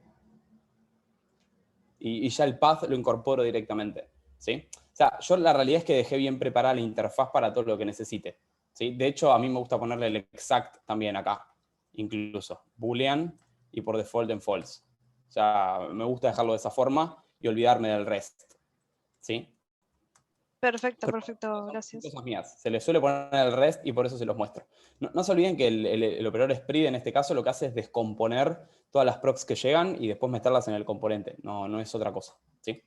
Y ya el path lo incorporo directamente. ¿Sí? O sea, yo la realidad es que dejé bien preparada la interfaz para todo lo que necesite. ¿Sí? De hecho, a mí me gusta ponerle el exact también acá, incluso. Boolean y por default en false. O sea, me gusta dejarlo de esa forma y olvidarme del REST. ¿Sí? Perfecto, Pero perfecto, son gracias. cosas mías. Se les suele poner el REST y por eso se los muestro. No se olviden que el operador split en este caso lo que hace es descomponer todas las props que llegan y después meterlas en el componente. No es otra cosa. ¿Sí?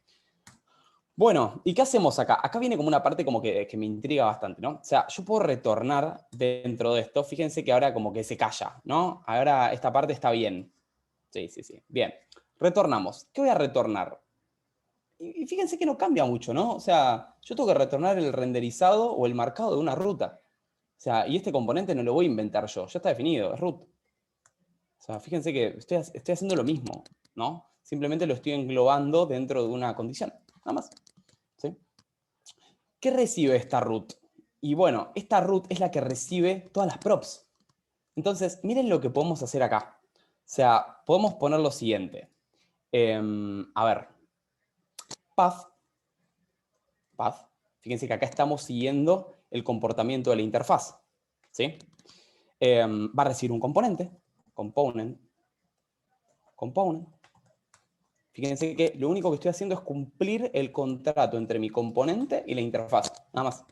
Bueno, ¿y qué hacemos acá? Acá viene como una parte como que me intriga bastante, ¿no? O sea, yo puedo retornar dentro de esto. Fíjense que ahora como que se calla, ¿no? Ahora esta parte está bien. Sí. Bien. Retornamos. ¿Qué voy a retornar? Y fíjense que no cambia mucho, ¿no? O sea, yo tengo que retornar el renderizado o el marcado de una ruta. O sea, y este componente no lo voy a inventar yo. Ya está definido, es root. O sea, fíjense que estoy haciendo lo mismo, ¿no? Simplemente lo estoy englobando dentro de una condición. Nada más. ¿Sí? ¿Qué recibe esta root? Y bueno, esta root es la que recibe todas las props. Entonces, miren lo que podemos hacer acá. O sea, podemos poner lo siguiente. A ver. Path. Fíjense que acá estamos siguiendo el comportamiento de la interfaz. ¿Sí? Va a recibir un componente. Component. Fíjense que lo único que estoy haciendo es cumplir el contrato entre mi componente y la interfaz. Nada más.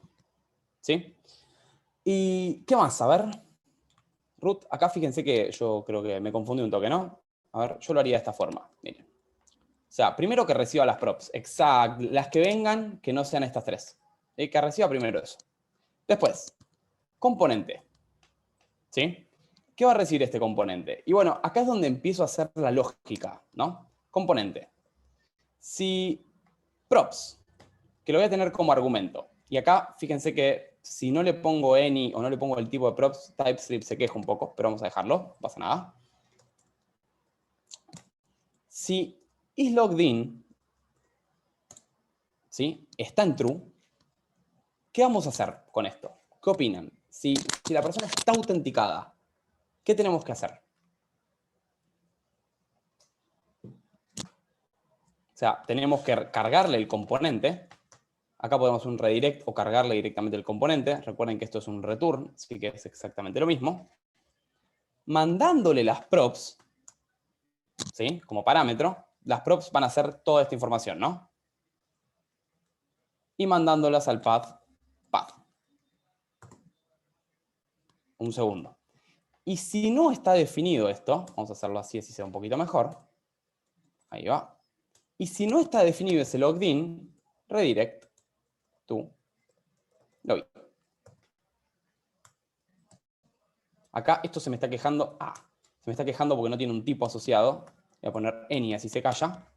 ¿Sí? ¿Y qué más? A ver. Root, acá fíjense que yo creo que me confundí un toque, ¿no? A ver, yo lo haría de esta forma. Miren. O sea, primero que reciba las props. Exact. Las que vengan, que no sean estas tres. Que reciba primero eso. Después, componente. ¿Sí? ¿Qué va a recibir este componente? Y bueno, acá es donde empiezo a hacer la lógica, ¿no? Componente. Si props, que lo voy a tener como argumento. Y acá, fíjense que si no le pongo any o no le pongo el tipo de props, TypeScript se queja un poco, pero vamos a dejarlo, no pasa nada. Si isLoggedIn, ¿sí?, está en true, ¿qué vamos a hacer con esto? ¿Qué opinan? Si la persona está autenticada, ¿qué tenemos que hacer? O sea, tenemos que cargarle el componente Acá podemos hacer un redirect o cargarle directamente el componente. Recuerden que esto es un return, así que es exactamente lo mismo. Mandándole las props, ¿sí? Como parámetro, las props van a ser toda esta información, ¿no? Y mandándolas al path. Un segundo. Y si no está definido esto, vamos a hacerlo así sea un poquito mejor. Ahí va. Y si no está definido ese logged-in, redirect to login. Acá esto se me está quejando. Se me está quejando porque no tiene un tipo asociado. Voy a poner any, así se calla.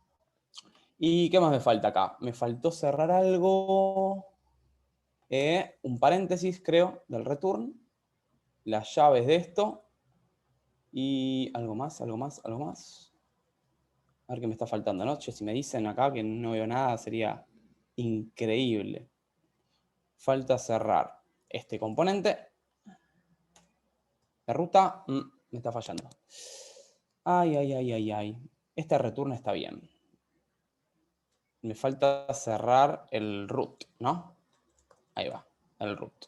¿Y qué más me falta acá? Me faltó cerrar algo. Un paréntesis, creo, del return. Las llaves de esto. Y algo más. A ver qué me está faltando, ¿no? Si me dicen acá que no veo nada, sería increíble. Falta cerrar este componente. La ruta me está fallando. Ay. Este return está bien. Me falta cerrar el root, ¿no? Ahí va, el root.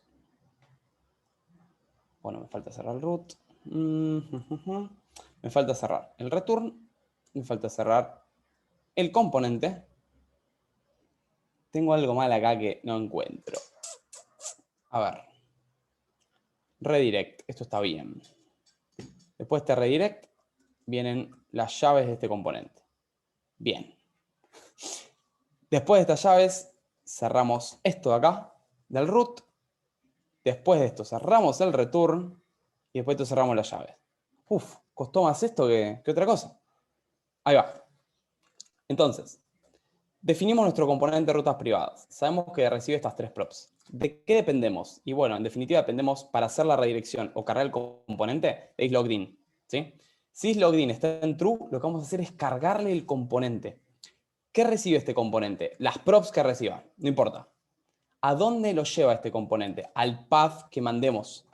Bueno, me falta cerrar el root. Me falta cerrar el return. Me falta cerrar el componente. Tengo algo mal acá que no encuentro. A ver. Redirect. Esto está bien. Después de este redirect vienen las llaves de este componente. Bien. Después de estas llaves cerramos esto de acá, del root. Después de esto cerramos el return. Y después de esto cerramos las llaves. Uf, costó más esto que otra cosa. Ahí va. Entonces, definimos nuestro componente de rutas privadas. Sabemos que recibe estas tres props. ¿De qué dependemos? Y bueno, en definitiva dependemos para hacer la redirección o cargar el componente de isLoggedIn. ¿Sí? Si isLoggedIn está en true, lo que vamos a hacer es cargarle el componente. ¿Qué recibe este componente? Las props que reciba, no importa. ¿A dónde lo lleva este componente? Al path que mandemos.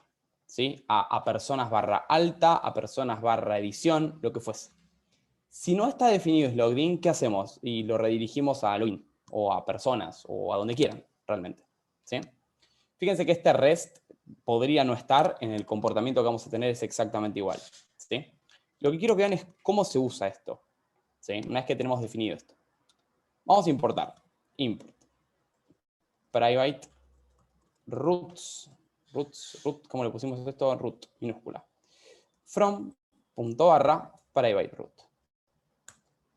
¿Sí? A personas barra alta, a personas barra edición, lo que fuese. Si no está definido isLoggedIn, ¿qué hacemos? Y lo redirigimos a login, o a personas, o a donde quieran, realmente. ¿Sí? Fíjense que este REST podría no estar, en el comportamiento que vamos a tener es exactamente igual. ¿Sí? Lo que quiero que vean es cómo se usa esto. ¿Sí? Una vez que tenemos definido esto. Vamos a importar. Import. Private roots. Root, ¿cómo le pusimos esto? Root, minúscula. From, punto barra, private root.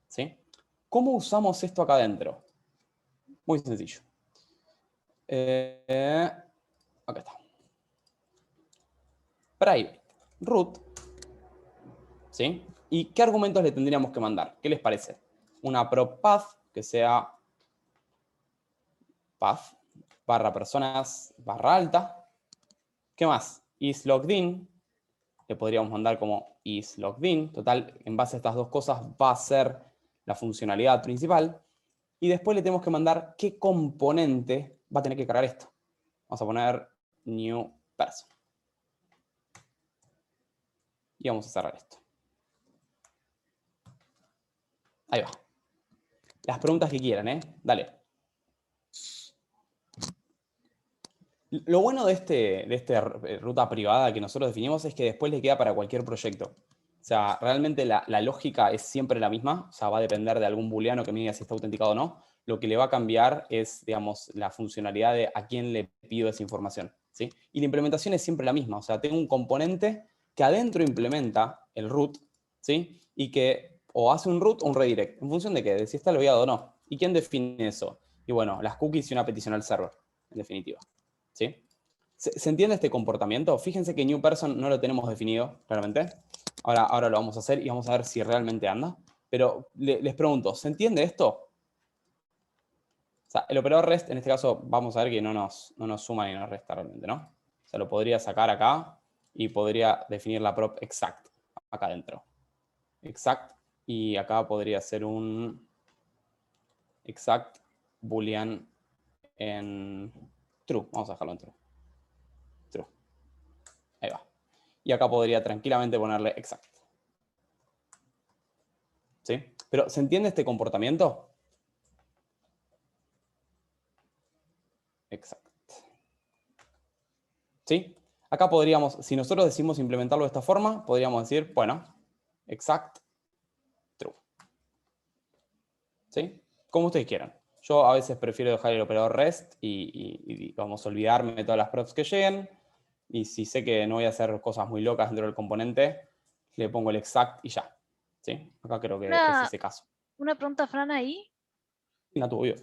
¿Sí? ¿Cómo usamos esto acá adentro? Muy sencillo. Acá está. Private root. ¿Sí? ¿Y qué argumentos le tendríamos que mandar? ¿Qué les parece? Una prop path que sea path barra personas barra alta. ¿Qué más? isLoggedIn. Le podríamos mandar como isLoggedIn. Total, en base a estas dos cosas va a ser la funcionalidad principal. Y después le tenemos que mandar qué componente va a tener que cargar esto. Vamos a poner new person. Y vamos a cerrar esto. Ahí va. Las preguntas que quieran, ¿eh? Dale. Lo bueno de esta ruta privada que nosotros definimos es que después le queda para cualquier proyecto. O sea, realmente la lógica es siempre la misma. O sea, va a depender de algún booleano que me diga si está autenticado o no. Lo que le va a cambiar es, digamos, la funcionalidad de a quién le pido esa información. ¿Sí? Y la implementación es siempre la misma. O sea, tengo un componente que adentro implementa el root, ¿sí? Y que o hace un root o un redirect. ¿En función de qué? De si está logueado o no. ¿Y quién define eso? Y bueno, las cookies y una petición al server, en definitiva. ¿Sí? ¿Se entiende este comportamiento? Fíjense que new person no lo tenemos definido, claramente. Ahora lo vamos a hacer y vamos a ver si realmente anda. Pero les pregunto, ¿se entiende esto? O sea, el operador rest, en este caso, vamos a ver que no nos suma ni nos resta realmente, ¿no? O sea, lo podría sacar acá y podría definir la prop exact acá adentro. Exact. Y acá podría ser un exact boolean en true. Vamos a dejarlo en true. True. Ahí va. Y acá podría tranquilamente ponerle exact. ¿Sí? Pero ¿se entiende este comportamiento? ¿Sí? Acá podríamos, si nosotros decimos implementarlo de esta forma, podríamos decir, bueno, exact true. ¿Sí? Como ustedes quieran. Yo a veces prefiero dejar el operador REST y vamos a olvidarme de todas las props que lleguen. Y si sé que no voy a hacer cosas muy locas dentro del componente, le pongo el exact y ya. ¿Sí? Acá creo que es ese caso. Una pregunta, Fran, ahí. Nato, obvio.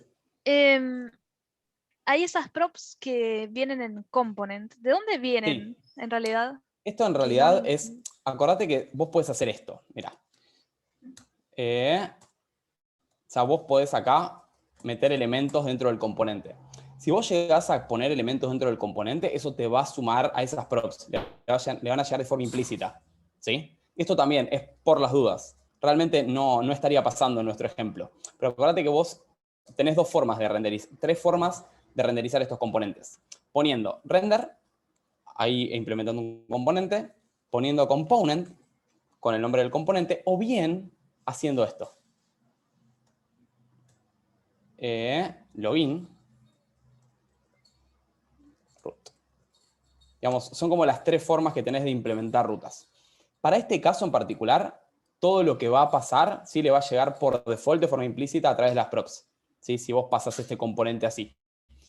Hay esas props que vienen en component. ¿De dónde vienen, Sí. en realidad? Esto en realidad es, acordate que vos podés hacer esto, mirá. O sea, vos podés acá meter elementos dentro del componente. Si vos llegás a poner elementos dentro del componente, eso te va a sumar a esas props. Le van a llegar de forma implícita. ¿Sí? Esto también es por las dudas. Realmente no estaría pasando en nuestro ejemplo. Pero acordate que vos tenés tres formas de renderizar estos componentes. Poniendo render, ahí implementando un componente, poniendo component con el nombre del componente, o bien haciendo esto. Login root. Digamos, son como las tres formas que tenés de implementar rutas. Para este caso en particular, todo lo que va a pasar sí le va a llegar por default de forma implícita a través de las props. ¿Sí? Si vos pasas este componente así.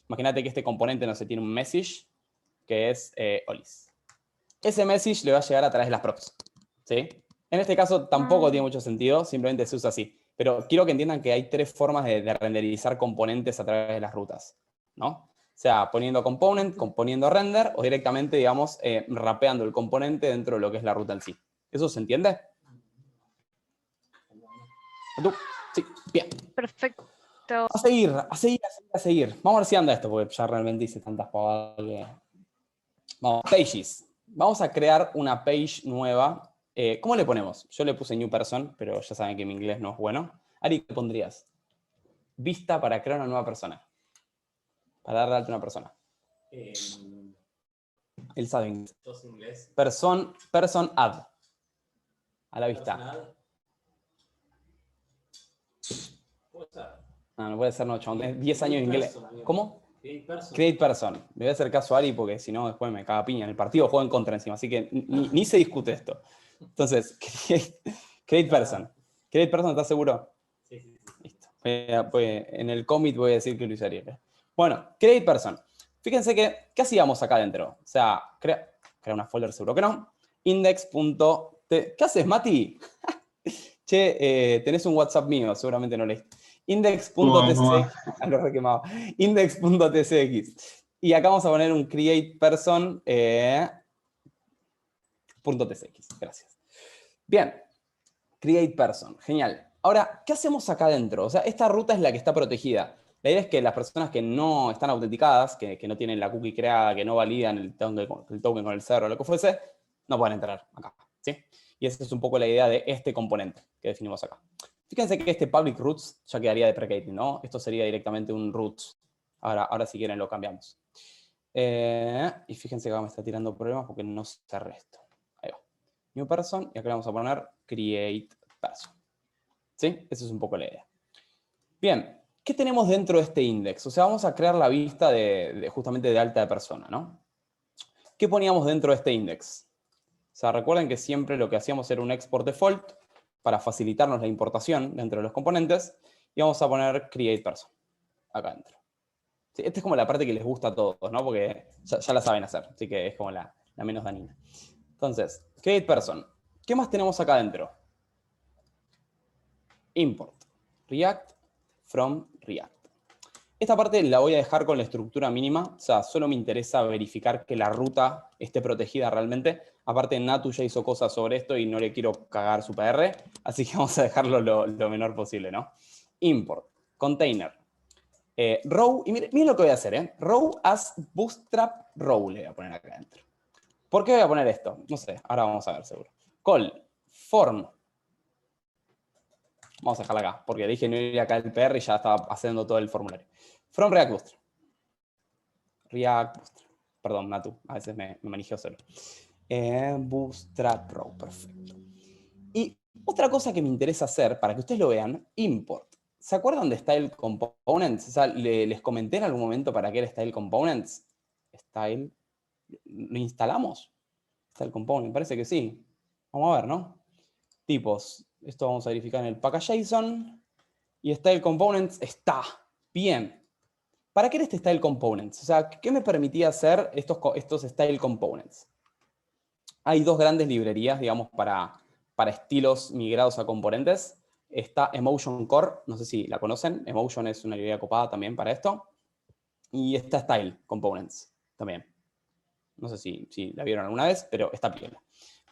Imagínate que este componente no se tiene un message que es Olis. Ese message le va a llegar a través de las props. ¿Sí? En este caso tampoco tiene mucho sentido, simplemente se usa así. Pero quiero que entiendan que hay tres formas de renderizar componentes a través de las rutas, ¿no? O sea, poniendo component, poniendo render, o directamente, digamos, rapeando el componente dentro de lo que es la ruta en sí. ¿Eso se entiende? Sí, bien. Perfecto. A seguir. Vamos a ver si anda esto, porque ya realmente hice tantas pavadas que... Vamos, pages. Vamos a crear una page nueva. ¿Cómo le ponemos? Yo le puse new person, pero ya saben que mi inglés no es bueno. Ari, ¿qué pondrías? Vista para crear una nueva persona. Para darle alta a una persona. Él sabe inglés. Person add. A la vista. No puede ser, no, chabón. Tenés 10 años de inglés. ¿Cómo? Create person. Le voy a hacer caso a Ari porque si no después me caga piña. En el partido juego en contra encima, así que ni se discute esto. Entonces, create person. ¿Create person estás seguro? Sí. Listo. En el commit voy a decir que lo usaría. Bueno, create person. Fíjense que, ¿qué hacíamos acá adentro? O sea, crea una folder, seguro que no. Index.t. ¿Qué haces, Mati? Che, tenés un WhatsApp mío, seguramente no leíste. Index.tcx. Lo requemaba. Index.tcx. Y acá vamos a poner un create person. .tcx. Gracias. Bien. Create person. Genial. Ahora, ¿qué hacemos acá adentro? O sea, esta ruta es la que está protegida. La idea es que las personas que no están autenticadas, que no tienen la cookie creada, que no validan el token con el server o lo que fuese, no pueden entrar acá. ¿Sí? Y esa es un poco la idea de este componente que definimos acá. Fíjense que este public roots ya quedaría deprecated, ¿no? Esto sería directamente un roots. Ahora si quieren lo cambiamos. Y fíjense que acá me está tirando problemas porque no cerré esto. Ahí va. New person, y acá le vamos a poner create person. ¿Sí? Esa es un poco la idea. Bien, ¿qué tenemos dentro de este index? O sea, vamos a crear la vista justamente de alta de persona, ¿no? ¿Qué poníamos dentro de este index? O sea, recuerden que siempre lo que hacíamos era un export default para facilitarnos la importación dentro de los componentes y vamos a poner create person acá adentro. Sí, esta es como la parte que les gusta a todos, ¿no? Porque ya la saben hacer, así que es como la menos dañina. Entonces, create person. ¿Qué más tenemos acá adentro? Import. React from React. Esta parte la voy a dejar con la estructura mínima, o sea, solo me interesa verificar que la ruta esté protegida realmente. Aparte, Natu ya hizo cosas sobre esto y no le quiero cagar su PR, así que vamos a dejarlo lo menor posible, ¿no? Import, container, row, y miren lo que voy a hacer, ¿eh? Row as bootstrap row le voy a poner acá adentro. ¿Por qué voy a poner esto? No sé, ahora vamos a ver seguro. Call, form. Vamos a dejarla acá, porque dije no iría acá el PR y ya estaba haciendo todo el formulario. From React Bootstrap. React Bootstrap. Perdón, Natu, a veces me manejeo solo. Bootstrap Row, perfecto. Y otra cosa que me interesa hacer, para que ustedes lo vean, import. ¿Se acuerdan de Style Components? O sea, les comenté en algún momento para qué era Style Components. Style, ¿Lo instalamos? Style component, parece que sí. Vamos a ver, ¿no? Tipos. Esto vamos a verificar en el package.json. Y style components está. Bien. ¿Para qué era este style components? O sea, ¿qué me permitía hacer estos style components? Hay dos grandes librerías, digamos, para estilos migrados a componentes. Está Emotion Core, no sé si la conocen. Emotion es una librería copada también para esto. Y está Style Components también. No sé si la vieron alguna vez, pero está piola.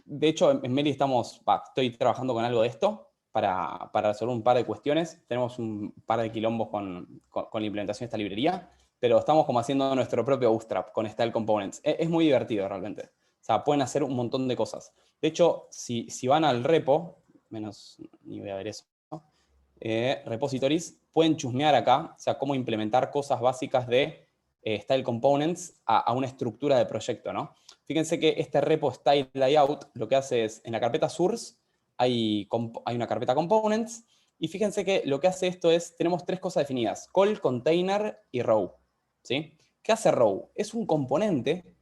De hecho, en Meli estoy trabajando con algo de esto para resolver un par de cuestiones. Tenemos un par de quilombos con la implementación de esta librería, pero estamos como haciendo nuestro propio Bootstrap con Style Components. Es muy divertido realmente. O sea, pueden hacer un montón de cosas. De hecho, si van al repo, ni voy a ver eso, ¿no? Repositories, pueden chusmear acá, o sea, cómo implementar cosas básicas de Style Components a una estructura de proyecto, ¿no? Fíjense que este repo Style Layout lo que hace es, en la carpeta source hay una carpeta components, y fíjense que lo que hace esto es, tenemos tres cosas definidas, call, container y row, ¿sí? ¿Qué hace row? Es un componente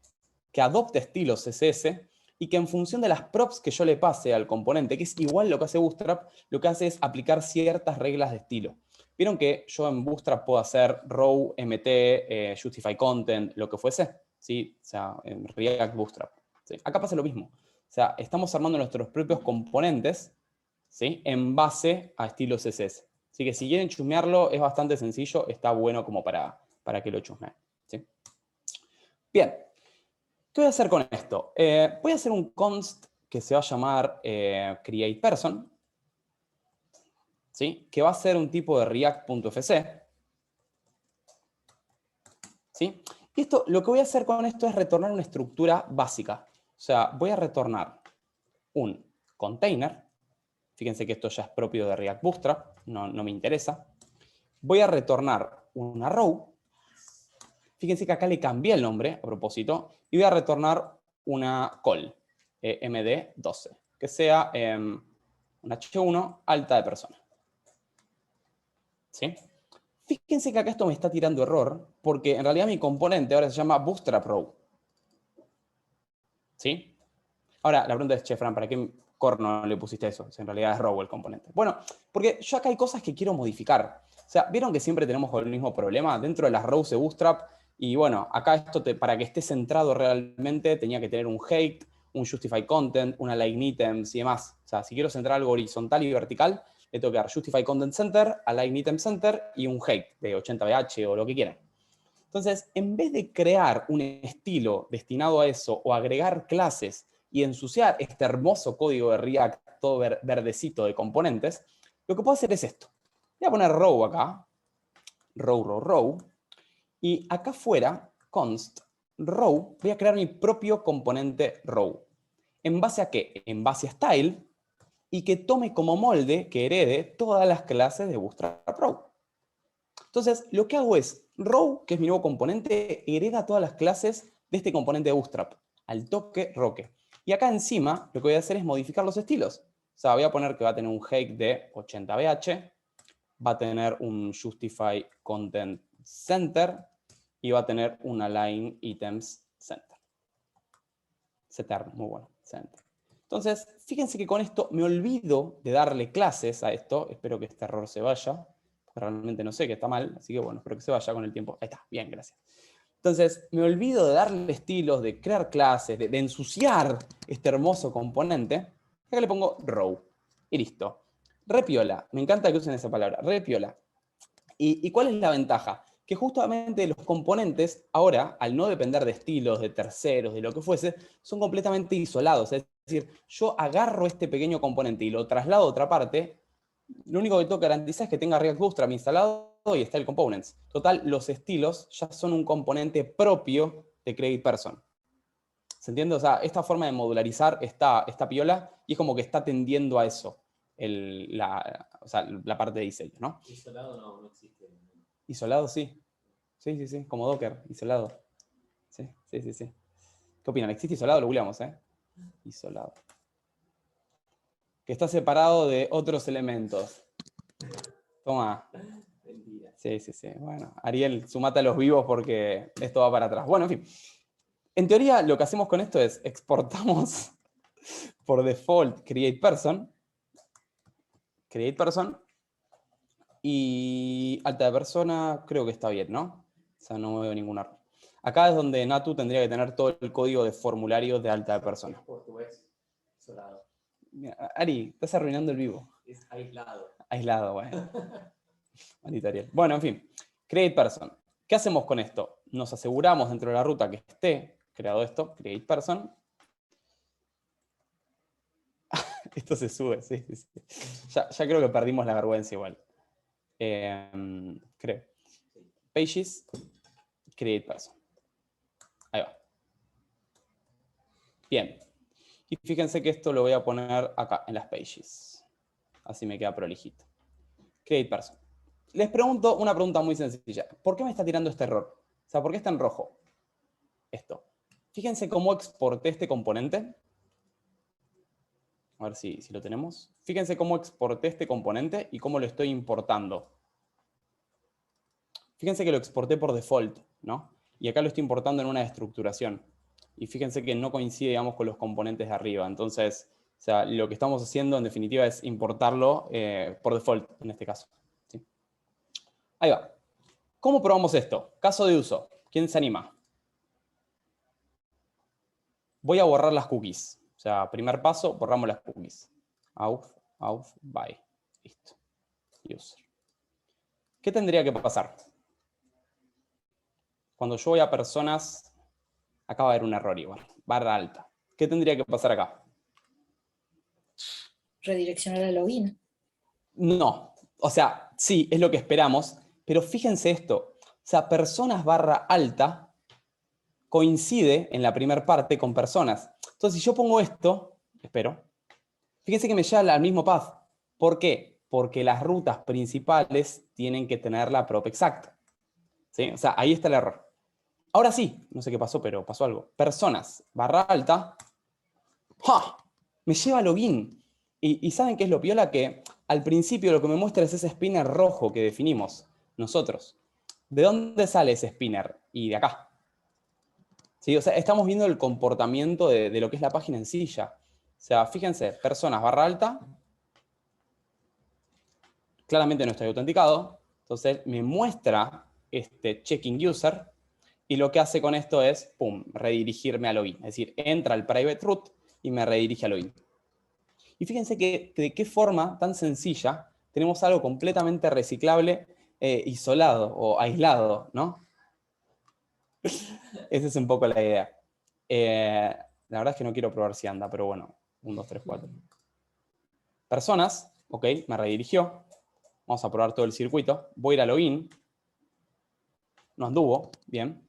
que adopta estilos CSS y que en función de las props que yo le pase al componente, que es igual lo que hace Bootstrap, lo que hace es aplicar ciertas reglas de estilo. Vieron que yo en Bootstrap puedo hacer row, mt, justify content, lo que fuese, ¿sí? O sea, en React Bootstrap. ¿Sí? Acá pasa lo mismo. O sea, estamos armando nuestros propios componentes, ¿sí? En base a estilos CSS. Así que si quieren chusmearlo, es bastante sencillo, está bueno como para que lo chusmeen, ¿sí? Bien. ¿Qué voy a hacer con esto? Voy a hacer un const que se va a llamar createPerson, ¿sí? Que va a ser un tipo de react.fc. ¿Sí? Y esto, lo que voy a hacer con esto es retornar una estructura básica. O sea, voy a retornar un container. Fíjense que esto ya es propio de React Bootstrap, no me interesa. Voy a retornar una row. Fíjense que acá le cambié el nombre a propósito. Y voy a retornar una call, md12, que sea un h1 alta de persona. ¿Sí? Fíjense que acá esto me está tirando error, porque en realidad mi componente ahora se llama Bootstrap Row. ¿Sí? Ahora, la pregunta es, che, Fran, ¿para qué corno le pusiste eso? Si en realidad es row el componente. Bueno, porque yo acá hay cosas que quiero modificar. O sea, ¿vieron que siempre tenemos el mismo problema? Dentro de las rows de Bootstrap, y bueno, acá esto para que esté centrado realmente tenía que tener un height, un justify content, una align items y demás. O sea, si quiero centrar algo horizontal y vertical, le tengo que dar justify content center, align item center y un height de 80 bh o lo que quieran. Entonces, en vez de crear un estilo destinado a eso o agregar clases y ensuciar este hermoso código de React todo verdecito de componentes, lo que puedo hacer es esto. Voy a poner row acá, row, y acá afuera, const row, voy a crear mi propio componente row. ¿En base a qué? En base a style, y que tome como molde, que herede todas las clases de Bootstrap Row. Entonces, lo que hago es, row, que es mi nuevo componente, hereda todas las clases de este componente de Bootstrap, al toque roque. Y acá encima, lo que voy a hacer es modificar los estilos. O sea, voy a poner que va a tener un height de 80 bh, va a tener un justify content center, y va a tener un align items center. Center, muy bueno, center. Entonces, fíjense que con esto me olvido de darle clases a esto. Espero que este error se vaya, porque realmente no sé que está mal, así que bueno, espero que se vaya con el tiempo. Ahí está, bien, gracias. Entonces, me olvido de darle estilos, de crear clases, de ensuciar este hermoso componente. Acá le pongo row, y listo. Repiola, me encanta que usen esa palabra, repiola. ¿Y cuál es la ventaja? Que justamente los componentes, ahora, al no depender de estilos, de terceros, de lo que fuese, son completamente isolados. Es decir, yo agarro este pequeño componente y lo traslado a otra parte, lo único que tengo que garantizar es que tenga React Bootstrap instalado y Style Components. Total, los estilos ya son un componente propio de createPerson. ¿Se entiende? O sea, esta forma de modularizar esta piola, y es como que está tendiendo a eso, o sea, la parte de diseño, ¿no? Isolado no existe. Isolado, sí. Sí, como Docker, isolado. Sí. ¿Qué opinan? ¿Existe isolado? Lo googleamos, ¿eh? Isolado. Que está separado de otros elementos. Toma. Mentira. Sí. Bueno, Ariel, sumate a los vivos porque esto va para atrás. Bueno, en fin. En teoría, lo que hacemos con esto es exportamos por default create person, y alta de persona creo que está bien, ¿no? O sea, no veo ningún error. Acá es donde Natu tendría que tener todo el código de formulario de alta de persona. Portugués, solado. Mira, Ari, estás arruinando el vivo. Es aislado. Aislado, bueno. Maldita Ariel. Bueno, en fin. Create person. ¿Qué hacemos con esto? Nos aseguramos dentro de la ruta que esté creado esto, create person. Esto se sube, sí. Ya creo que perdimos la vergüenza igual. Creo. Pages, create person. Ahí va. Bien. Y fíjense que esto lo voy a poner acá, en las pages. Así me queda prolijito. Create person. Les pregunto una pregunta muy sencilla. ¿Por qué me está tirando este error? O sea, ¿por qué está en rojo? Esto. Fíjense cómo exporté este componente. A ver si lo tenemos. Fíjense cómo exporté este componente y cómo lo estoy importando. Fíjense que lo exporté por default, ¿no? Y acá lo estoy importando en una estructuración. Y fíjense que no coincide, digamos, con los componentes de arriba. Entonces, o sea, lo que estamos haciendo en definitiva es importarlo por default, en este caso. ¿Sí? Ahí va. ¿Cómo probamos esto? Caso de uso. ¿Quién se anima? Voy a borrar las cookies. O sea, primer paso, borramos las cookies. Auth, by. Listo. User. ¿Qué tendría que pasar? Cuando yo voy a personas, acá va a haber un error igual. Barra alta. ¿Qué tendría que pasar acá? Redireccionar el login. No. O sea, sí, es lo que esperamos. Pero fíjense esto. O sea, personas barra alta coincide en la primera parte con personas. Entonces, si yo pongo esto, espero, fíjense que me lleva al mismo path. ¿Por qué? Porque las rutas principales tienen que tener la prop exacta. ¿Sí? O sea, ahí está el error. Ahora sí, no sé qué pasó, pero pasó algo. Personas, barra alta, ¡ja! Me lleva a login. Y ¿saben qué es lo piola? Que al principio lo que me muestra es ese spinner rojo que definimos nosotros. ¿De dónde sale ese spinner? Y de acá. ¿Sí? O sea, estamos viendo el comportamiento de lo que es la página en sí ya. O sea, fíjense, personas barra alta, claramente no estoy autenticado, entonces me muestra este checking user y lo que hace con esto es, pum, redirigirme a login. Es decir, entra al private root y me redirige a login. Y fíjense que de qué forma tan sencilla tenemos algo completamente reciclable, isolado o aislado, ¿no? Esa es un poco la idea. La verdad es que no quiero probar si anda, pero bueno, 1, 2, 3, 4. Personas, ok, me redirigió. Vamos a probar todo el circuito. Voy a ir a login. No anduvo, bien.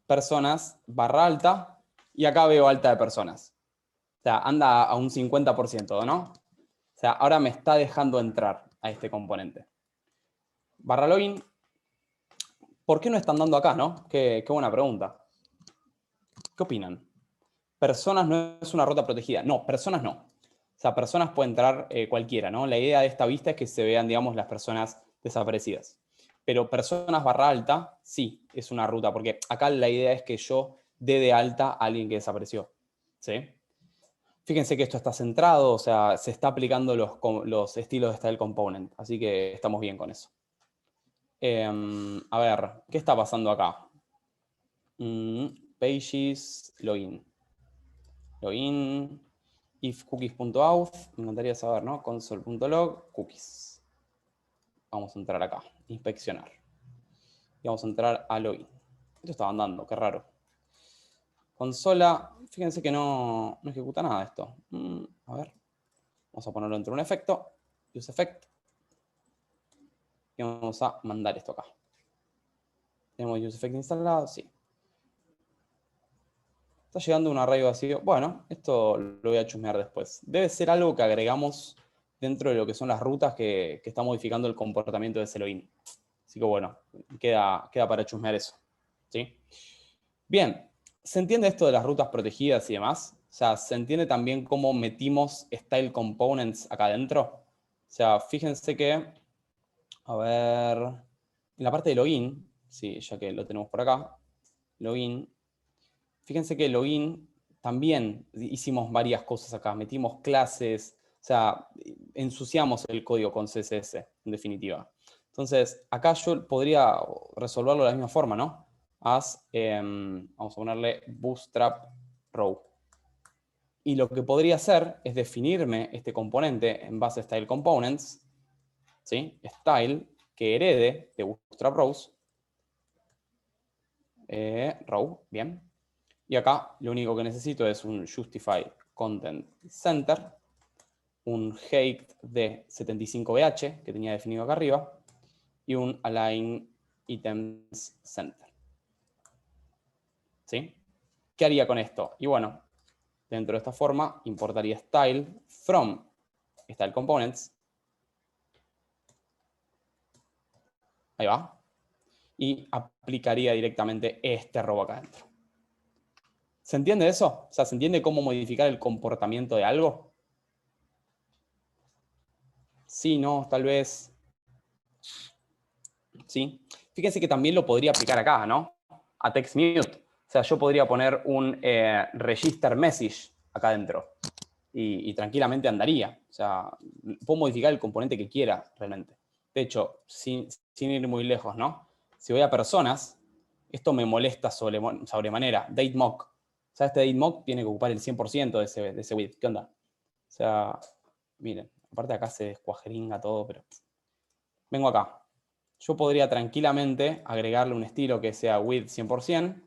Personas, barra alta. Y acá veo alta de personas. O sea, anda a un 50%, ¿no? O sea, ahora me está dejando entrar a este componente. Barra login. ¿Por qué no están dando acá, no? Qué buena pregunta. ¿Qué opinan? Personas no es una ruta protegida. No, personas no. O sea, personas puede entrar cualquiera, ¿no? La idea de esta vista es que se vean, digamos, las personas desaparecidas. Pero personas barra alta, sí, es una ruta, porque acá la idea es que yo dé de alta a alguien que desapareció. ¿Sí? Fíjense que esto está centrado, o sea, se está aplicando los estilos de style component, así que estamos bien con eso. A ver, ¿qué está pasando acá? Pages, login. Login, if cookies.auth, me encantaría saber, ¿no? Console.log, cookies. Vamos a entrar acá, inspeccionar. Y vamos a entrar a login. Esto estaba andando, qué raro. Consola, fíjense que no ejecuta nada esto. A ver, vamos a ponerlo dentro de un efecto, use effect. Y vamos a mandar esto acá. ¿Tenemos use effect instalado? Sí. Está llegando un array vacío. Bueno, esto lo voy a chusmear después. Debe ser algo que agregamos dentro de lo que son las rutas que está modificando el comportamiento de ese login. Así que bueno, queda para chusmear eso. ¿Sí? Bien, ¿se entiende esto de las rutas protegidas y demás? O sea, ¿se entiende también cómo metimos style components acá adentro? O sea, fíjense que, a ver, en la parte de login, sí, ya que lo tenemos por acá, login, fíjense que el login también hicimos varias cosas acá. Metimos clases, o sea, ensuciamos el código con CSS, en definitiva. Entonces, acá yo podría resolverlo de la misma forma, ¿no? Vamos a ponerle bootstrap row. Y lo que podría hacer es definirme este componente en base a style components, ¿sí? Style, que herede de bootstrap rows. Row, bien. Y acá lo único que necesito es un justify content center, un height de 75bh, que tenía definido acá arriba, y un align items center. ¿Sí? ¿Qué haría con esto? Y bueno, dentro de esta forma, importaría style from style components. Ahí va. Y aplicaría directamente este row acá adentro. ¿Se entiende eso? O sea, ¿se entiende cómo modificar el comportamiento de algo? Sí, no, tal vez. Sí. Fíjense que también lo podría aplicar acá, ¿no? A TextMute. O sea, yo podría poner un register message acá adentro. Y tranquilamente andaría. O sea, puedo modificar el componente que quiera realmente. De hecho, sin ir muy lejos, ¿no? Si voy a personas, esto me molesta sobremanera. DateMock. O sea, este DateMock tiene que ocupar el 100% de ese width. ¿Qué onda? O sea, miren, aparte acá se descuajeringa todo, pero... Vengo acá. Yo podría tranquilamente agregarle un estilo que sea width 100%,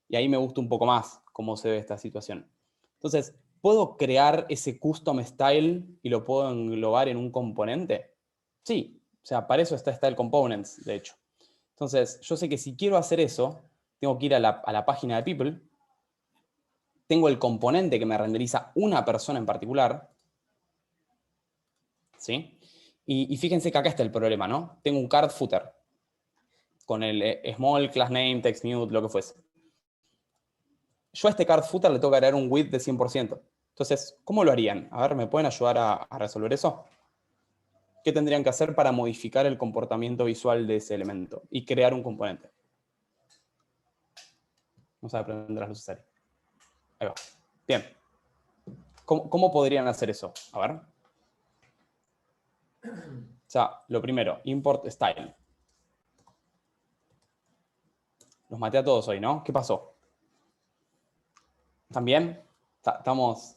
y ahí me gusta un poco más cómo se ve esta situación. Entonces, ¿puedo crear ese custom style y lo puedo englobar en un componente? Sí, o sea, para eso está Style Components, de hecho. Entonces, yo sé que si quiero hacer eso, tengo que ir a la página de People, tengo el componente que me renderiza una persona en particular, ¿sí? Y fíjense que acá está el problema, ¿no? Tengo un card footer con el small, class name, text mute, lo que fuese. Yo a este card footer le tengo que agregar un width de 100%. Entonces, ¿cómo lo harían? A ver, ¿me pueden ayudar a resolver eso? ¿Qué tendrían que hacer para modificar el comportamiento visual de ese elemento y crear un componente? Vamos a aprender las luces ahí. Ahí va. Bien. ¿Cómo podrían hacer eso? A ver. O sea, lo primero, import style. Los maté a todos hoy, ¿no? ¿Qué pasó? ¿Están bien? ¿Estamos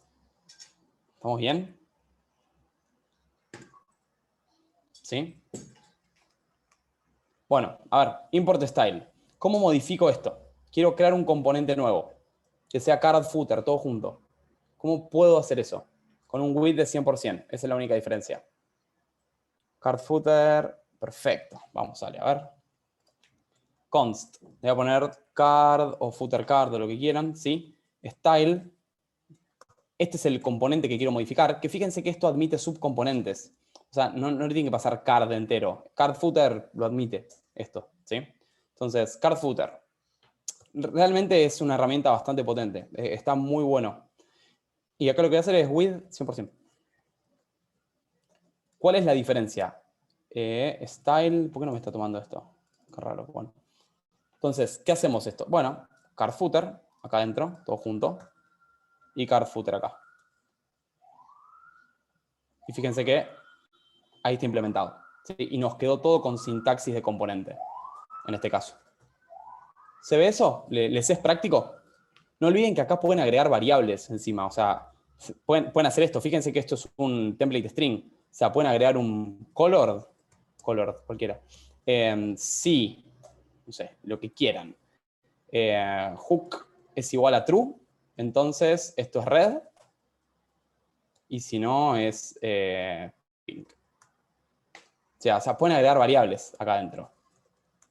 bien? ¿Sí? Bueno, a ver, import style. ¿Cómo modifico esto? Quiero crear un componente nuevo, que sea card footer, todo junto. ¿Cómo puedo hacer eso? Con un width de 100%. Esa es la única diferencia. Card footer, perfecto. Vamos, a ver. Const. Le voy a poner card o footer card o lo que quieran, ¿sí? Style. Este es el componente que quiero modificar, que fíjense que esto admite subcomponentes. O sea, no le tiene que pasar card entero. Card footer lo admite, esto, ¿sí? Entonces, card footer. Realmente es una herramienta bastante potente. Está muy bueno. Y acá lo que voy a hacer es width 100%. ¿Cuál es la diferencia? Style, ¿por qué no me está tomando esto? Qué raro, bueno. Entonces, ¿qué hacemos esto? Bueno, card footer, acá adentro, todo junto. Y card footer acá. Y fíjense que ahí está implementado, ¿sí? Y nos quedó todo con sintaxis de componente, en este caso. ¿Se ve eso? ¿Les es práctico? No olviden que acá pueden agregar variables encima, o sea, pueden hacer esto. Fíjense que esto es un template string. O sea, pueden agregar un color cualquiera. Sí, no sé, lo que quieran. Hook es igual a true, entonces esto es red. Y si no, es pink. O sea, pueden agregar variables acá adentro.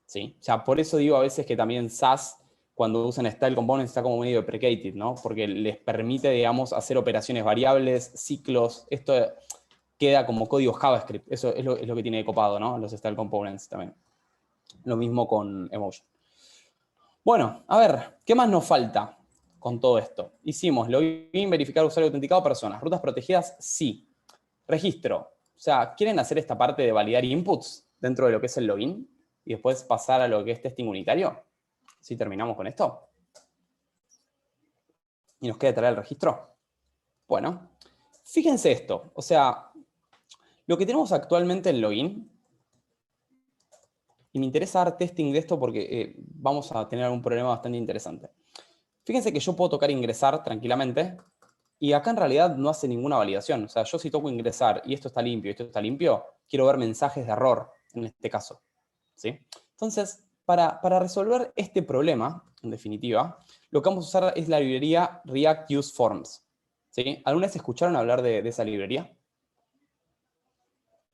¿Sí? O sea, por eso digo a veces que también SAS, cuando usan Style Components, está como medio deprecated, ¿no? Porque les permite, digamos, hacer operaciones variables, ciclos. Esto queda como código JavaScript. Eso es lo que tiene de copado, ¿no? Los Style Components también. Lo mismo con Emotion. Bueno, a ver, ¿qué más nos falta con todo esto? Hicimos login, verificar usuario autenticado, personas. Rutas protegidas, sí. Registro. O sea, ¿quieren hacer esta parte de validar inputs dentro de lo que es el login? Y después pasar a lo que es testing unitario. ¿Sí terminamos con esto? y nos queda traer el registro. Bueno, fíjense esto. O sea, lo que tenemos actualmente en login, y me interesa dar testing de esto porque vamos a tener algún problema bastante interesante. Fíjense que yo puedo tocar ingresar tranquilamente, y acá en realidad no hace ninguna validación. O sea, yo si toco ingresar y esto está limpio y esto está limpio, quiero ver mensajes de error en este caso, ¿sí? Entonces, para resolver este problema, en definitiva, lo que vamos a usar es la librería React Use Forms, ¿sí? ¿Alguna vez escucharon hablar de esa librería?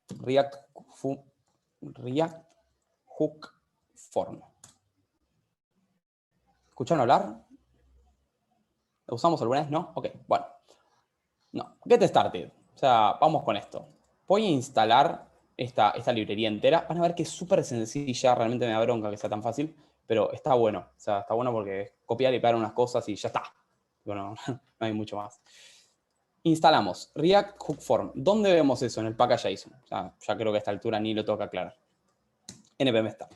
React Hook Form. ¿Escucharon hablar? ¿Lo usamos alguna vez? ¿No? Ok, bueno. No, get started. O sea, vamos con esto. Voy a instalar esta librería entera. Van a ver que es súper sencilla, realmente me da bronca que sea tan fácil, pero está bueno. O sea, está bueno porque es copiar y pegar unas cosas y ya está. Bueno, no hay mucho más. Instalamos React Hook Form. ¿Dónde vemos eso? En el package.json. O sea, ya creo que a esta altura ni lo toca aclarar. npm start.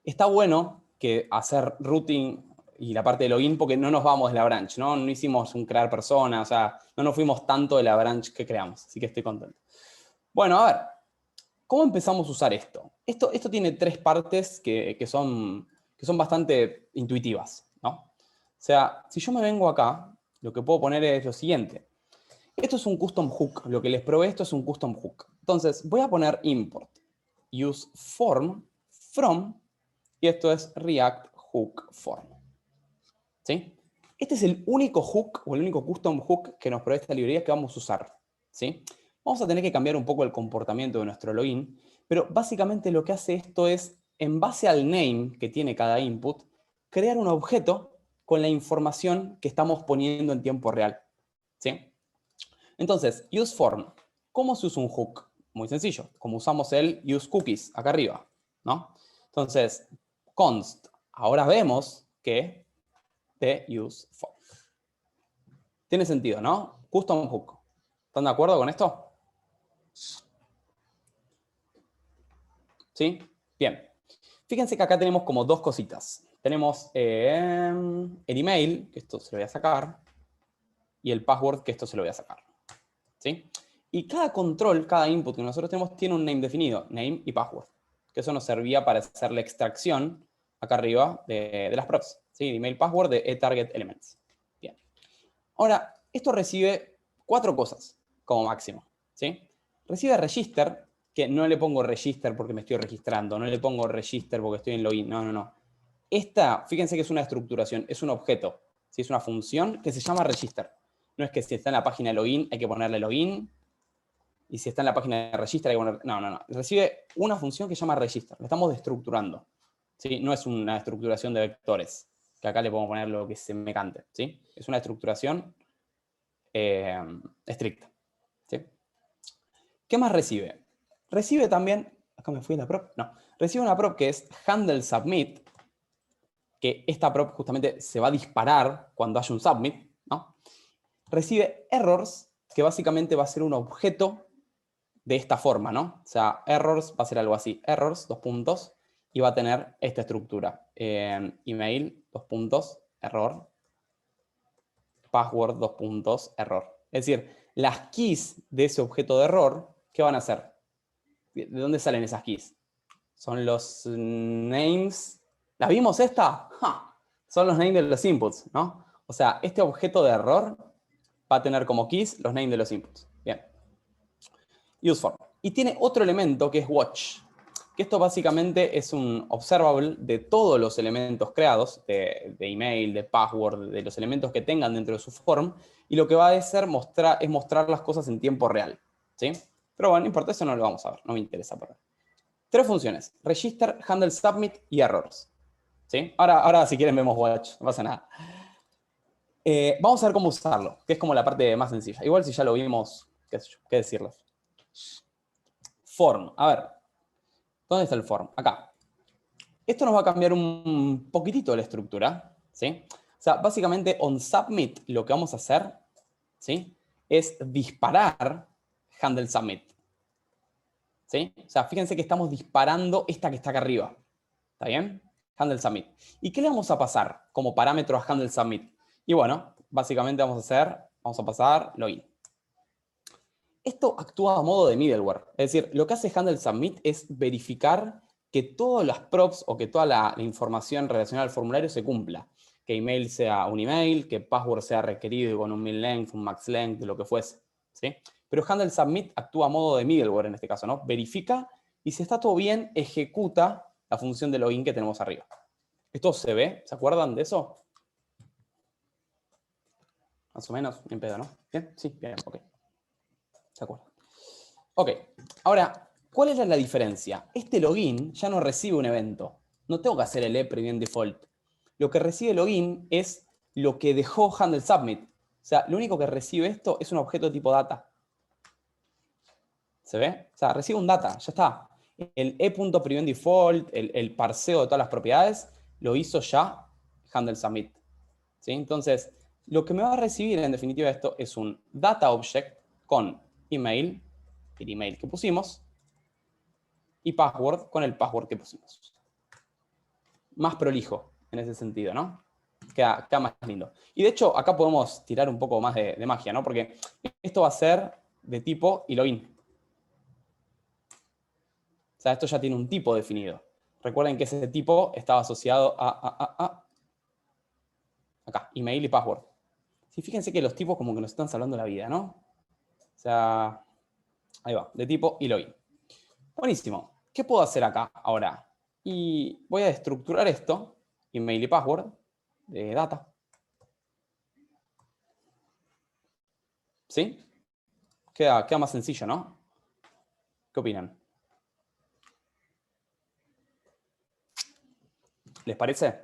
Está bueno que hacer routing y la parte de login porque no nos vamos de la branch, ¿no? No hicimos un crear persona, o sea, no nos fuimos tanto de la branch que creamos, así que estoy contento. Bueno, a ver, ¿cómo empezamos a usar esto? Esto tiene tres partes que son bastante intuitivas, ¿no? O sea, si yo me vengo acá, lo que puedo poner es lo siguiente. Esto es un custom hook, lo que les probé esto es un custom hook. Entonces, voy a poner import use form from, y esto es React Hook Form. ¿Sí? Este es el único hook o el único custom hook que nos provee esta librería que vamos a usar. ¿Sí? Vamos a tener que cambiar un poco el comportamiento de nuestro login, pero básicamente lo que hace esto es, en base al name que tiene cada input, crear un objeto con la información que estamos poniendo en tiempo real. ¿Sí? Entonces, useForm. ¿Cómo se usa un hook? Muy sencillo, como usamos el useCookies acá arriba, ¿no? Entonces, const. Ahora vemos que de useForm. Tiene sentido, ¿no? Custom hook. ¿Están de acuerdo con esto? ¿Sí? Bien. Fíjense que acá tenemos como dos cositas. Tenemos el email, que esto se lo voy a sacar, y el password, que esto se lo voy a sacar. ¿Sí? Y cada control, cada input que nosotros tenemos, tiene un name definido, name y password. Que eso nos servía para hacer la extracción acá arriba de las props. ¿Sí? Email, password de target elements. Bien. Ahora, esto recibe 4 cosas como máximo. ¿Sí? Recibe register, que no le pongo register porque me estoy registrando, no le pongo register porque estoy en login, no. Esta, fíjense que es una estructuración, es un objeto, ¿sí? Es una función que se llama register. No es que si está en la página de login hay que ponerle login, y si está en la página de register hay que ponerle... No. Recibe una función que se llama register. La estamos destructurando. ¿Sí? No es una estructuración de vectores, que acá le podemos poner lo que se me cante. ¿Sí? Es una estructuración estricta. ¿Sí? ¿Qué más recibe? Recibe también... Acá me fui la prop. No. Recibe una prop que es handle submit, que esta prop justamente se va a disparar cuando haya un submit, ¿no? Recibe errors, que básicamente va a ser un objeto de esta forma, ¿no? O sea, errors va a ser algo así, errors, 2 puntos, y va a tener esta estructura. Email, 2 puntos, error, password, 2 puntos, error. Es decir, las keys de ese objeto de error, ¿qué van a hacer? ¿De dónde salen esas keys? Son los names. ¿La vimos esta? ¡Ja! Son los names de los inputs, ¿no? O sea, este objeto de error va a tener como keys los names de los inputs. Bien. useForm. Y tiene otro elemento que es watch. Que esto básicamente es un observable de todos los elementos creados, de email, de password, de los elementos que tengan dentro de su form, y lo que va a hacer es mostrar las cosas en tiempo real. ¿Sí? Pero bueno, no importa, eso no lo vamos a ver, no me interesa por ahora. 3 funciones: register, handle submit y errors. ¿Sí? Ahora si quieren vemos watch, no pasa nada. Vamos a ver cómo usarlo, que es como la parte más sencilla. Igual si ya lo vimos, qué sé yo, qué decirles. Form, a ver. ¿Dónde está el form? Acá. Esto nos va a cambiar un poquitito la estructura, ¿sí? O sea, básicamente on submit lo que vamos a hacer, ¿sí? Es disparar handle submit. ¿Sí? O sea, fíjense que estamos disparando esta que está acá arriba. ¿Está bien? Handle submit. ¿Y qué le vamos a pasar como parámetro a handle submit? Y bueno, básicamente vamos a pasar login. Esto actúa a modo de middleware. Es decir, lo que hace Handle Submit es verificar que todas las props o que toda la información relacionada al formulario se cumpla. Que email sea un email, que password sea requerido con un min length, un max length, lo que fuese, ¿sí? Pero Handle Submit actúa a modo de middleware en este caso, ¿no? Verifica y si está todo bien, ejecuta la función de login que tenemos arriba. ¿Esto se ve? ¿Se acuerdan de eso? Más o menos, bien pedo, ¿no? ¿Bien? Sí, bien, ok. ¿Se acuerdan? Ok, ahora, ¿cuál es la diferencia? Este login ya no recibe un evento. No tengo que hacer el preview default. Lo que recibe login es lo que dejó Handle Submit. O sea, lo único que recibe esto es un objeto tipo data. ¿Se ve? O sea, recibe un data, ya está. El e.previewDefault, el parseo de todas las propiedades, lo hizo ya Handle Submit. ¿Sí? Entonces, lo que me va a recibir en definitiva esto es un data object con email, el email que pusimos, y password con el password que pusimos. Más prolijo en ese sentido, ¿no? Queda más lindo. Y de hecho, acá podemos tirar un poco más de magia, ¿no? Porque esto va a ser de tipo y login. O sea, esto ya tiene un tipo definido. Recuerden que ese tipo estaba asociado a acá, email y password. Sí, fíjense que los tipos como que nos están salvando la vida, ¿no? O sea, ahí va, de tipo y login. Buenísimo. ¿Qué puedo hacer acá ahora? Y voy a estructurar esto, email y password, de data. ¿Sí? Queda más sencillo, ¿no? ¿Qué opinan? ¿Les parece?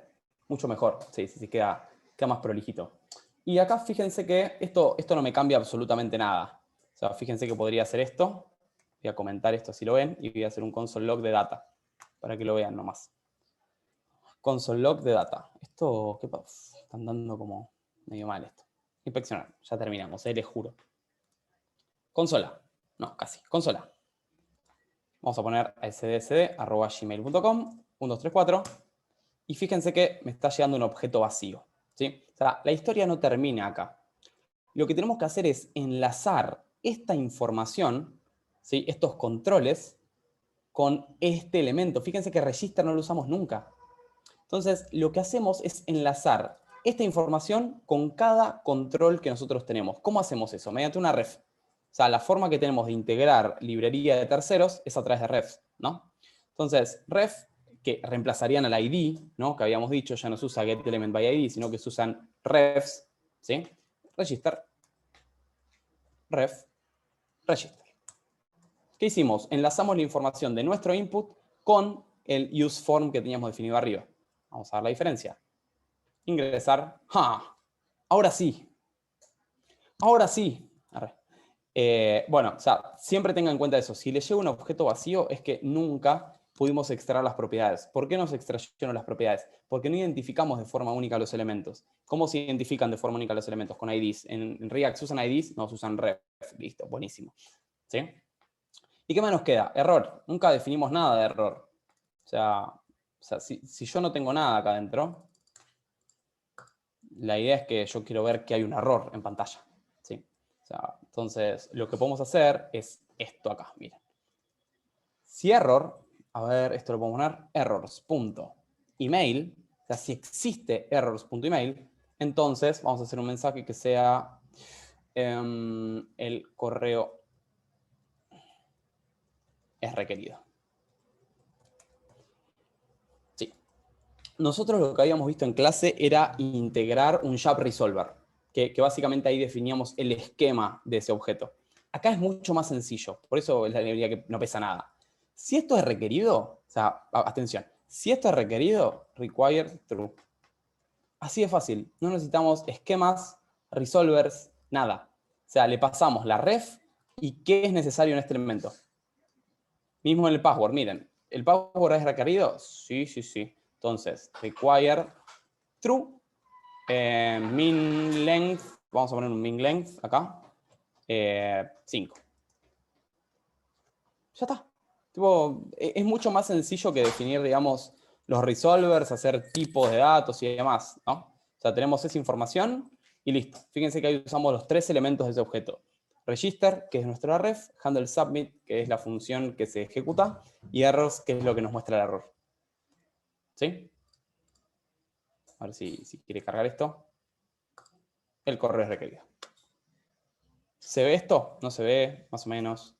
Mucho mejor. Sí, queda más prolijito. Y acá fíjense que esto no me cambia absolutamente nada. O sea, fíjense que podría hacer esto. Voy a comentar esto si lo ven. Y voy a hacer un console log de data. Para que lo vean nomás. Console log de data. Esto, ¿qué pasa? Están dando como medio mal esto. Inspeccionar. Ya terminamos, les juro. Consola. No, casi. Consola. Vamos a poner sdsd@gmail.com, 1234. Y fíjense que me está llegando un objeto vacío. ¿Sí? O sea, la historia no termina acá. Lo que tenemos que hacer es enlazar esta información, ¿sí? Estos controles, con este elemento. Fíjense que register no lo usamos nunca. Entonces, lo que hacemos es enlazar esta información con cada control que nosotros tenemos. ¿Cómo hacemos eso? Mediante una ref. O sea, la forma que tenemos de integrar librería de terceros es a través de refs, ¿no? Entonces, ref, que reemplazarían al ID, ¿no? Que habíamos dicho, ya no se usa getElementById, sino que se usan refs, ¿sí? Register, ref, register. ¿Qué hicimos? Enlazamos la información de nuestro input con el useForm que teníamos definido arriba. Vamos a ver la diferencia. Ingresar. ¡Ja! Ahora sí. Ahora sí. Bueno, o sea, siempre tengan en cuenta eso. Si les llega un objeto vacío es que nunca pudimos extraer las propiedades. ¿Por qué no se extrayeron las propiedades? Porque no identificamos de forma única los elementos. ¿Cómo se identifican de forma única los elementos? Con IDs. En React se usan IDs, no se usan ref. Listo, buenísimo. ¿Sí? ¿Y qué más nos queda? Error. Nunca definimos nada de error. O sea si yo no tengo nada acá adentro, la idea es que yo quiero ver que hay un error en pantalla. ¿Sí? O sea, entonces, lo que podemos hacer es esto acá, miren. Si error, a ver, esto lo podemos poner, errors.email, o sea, si existe errors.email, entonces vamos a hacer un mensaje que sea el correo es requerido. Sí. Nosotros lo que habíamos visto en clase era integrar un JAP Resolver, que básicamente ahí definíamos el esquema de ese objeto. Acá es mucho más sencillo, por eso es la librería que no pesa nada. Si esto es requerido, o sea, atención, si esto es requerido, require true. Así de fácil, no necesitamos esquemas, resolvers, nada. O sea, le pasamos la ref y qué es necesario en este elemento. Mismo en el password, miren, ¿el password es requerido? Sí. Entonces, require true, min length, vamos a poner un min length acá, 5. Ya está. Tipo, es mucho más sencillo que definir, digamos, los resolvers, hacer tipos de datos y demás, ¿no? O sea, tenemos esa información y listo. Fíjense que ahí usamos los 3 elementos de ese objeto. Register, que es nuestro ref, handle submit, que es la función que se ejecuta, y errors, que es lo que nos muestra el error. ¿Sí? A ver si quiere cargar esto. El correo es requerido. ¿Se ve esto? ¿No se ve? Más o menos.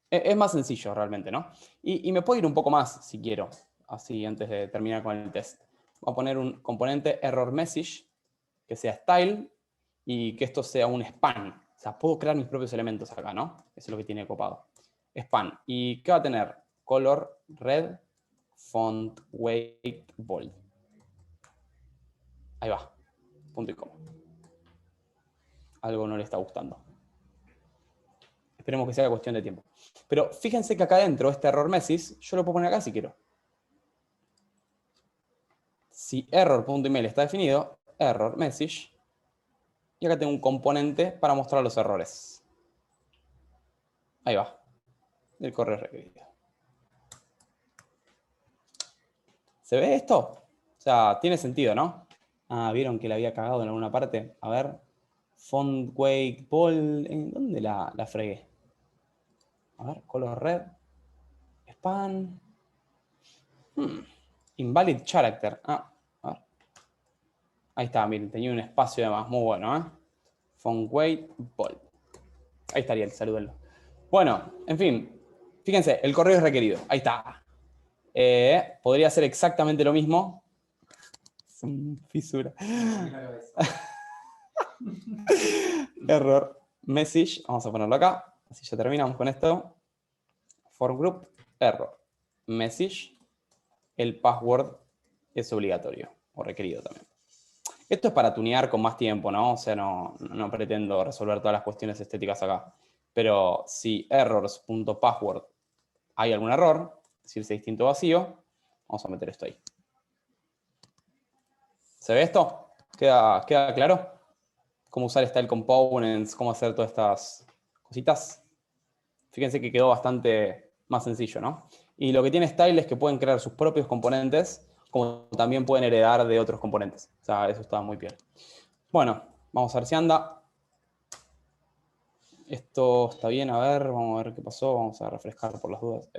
Es más sencillo realmente, ¿no? Y me puedo ir un poco más si quiero, así antes de terminar con el test. Voy a poner un componente error message, que sea style, y que esto sea un span. O sea, puedo crear mis propios elementos acá, ¿no? Eso es lo que tiene copado. Span. ¿Y qué va a tener? Color red, font, weight, bold. Ahí va. Punto y coma. Algo no le está gustando. Esperemos que sea cuestión de tiempo. Pero fíjense que acá adentro, este error message, yo lo puedo poner acá si quiero. Si error.email está definido, error message, y acá tengo un componente para mostrar los errores. Ahí va. El correo requerido. ¿Se ve esto? O sea, tiene sentido, ¿no? Ah, ¿vieron que la había cagado en alguna parte? A ver. Font, weight, bold. ¿En dónde la fregué? A ver, color red. Span. Invalid character. Ah, a ver. Ahí está, miren, tenía un espacio de más. Muy bueno, ¿eh? Font, weight, bold. Ahí estaría el salúdenlo. Bueno, en fin. Fíjense, el correo es requerido. Ahí está. Podría ser exactamente lo mismo. Es una fisura. Error message. Vamos a ponerlo acá. Así ya terminamos con esto. For group, error message. El password es obligatorio o requerido también. Esto es para tunear con más tiempo, ¿no? O sea, no pretendo resolver todas las cuestiones estéticas acá. Pero si errors.password hay algún error, es decir, ese distinto vacío, vamos a meter esto ahí. ¿Se ve esto? ¿Queda claro? Cómo usar style components, cómo hacer todas estas cositas. Fíjense que quedó bastante más sencillo, ¿no? Y lo que tiene style es que pueden crear sus propios componentes, como también pueden heredar de otros componentes. O sea, eso está muy bien. Bueno, vamos a ver si anda. Esto está bien, a ver, vamos a ver qué pasó. Vamos a refrescar por las dudas.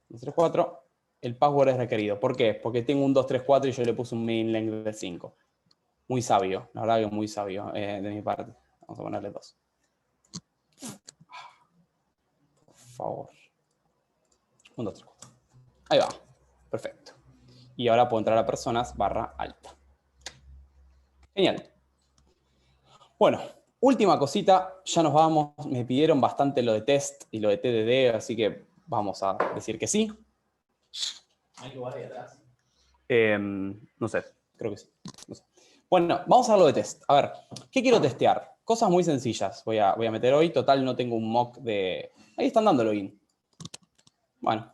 2, 3, 4. El password es requerido. ¿Por qué? Porque tengo un 2, 3, 4 y yo le puse un min length de 5. Muy sabio, la verdad que muy sabio de mi parte. Vamos a ponerle 2. Por favor. 1, 2, 3, 4. Ahí va. Perfecto. Y ahora puedo entrar a personas / alta. Genial. Bueno, última cosita. Ya nos vamos. Me pidieron bastante lo de test y lo de TDD, así que vamos a decir que sí. ¿Hay lugar ahí atrás? No sé, creo que sí. No sé. Bueno, vamos a ver lo de test. A ver, ¿qué quiero testear? Cosas muy sencillas voy a meter hoy. Total, no tengo un mock de... Ahí están dando login. Bueno.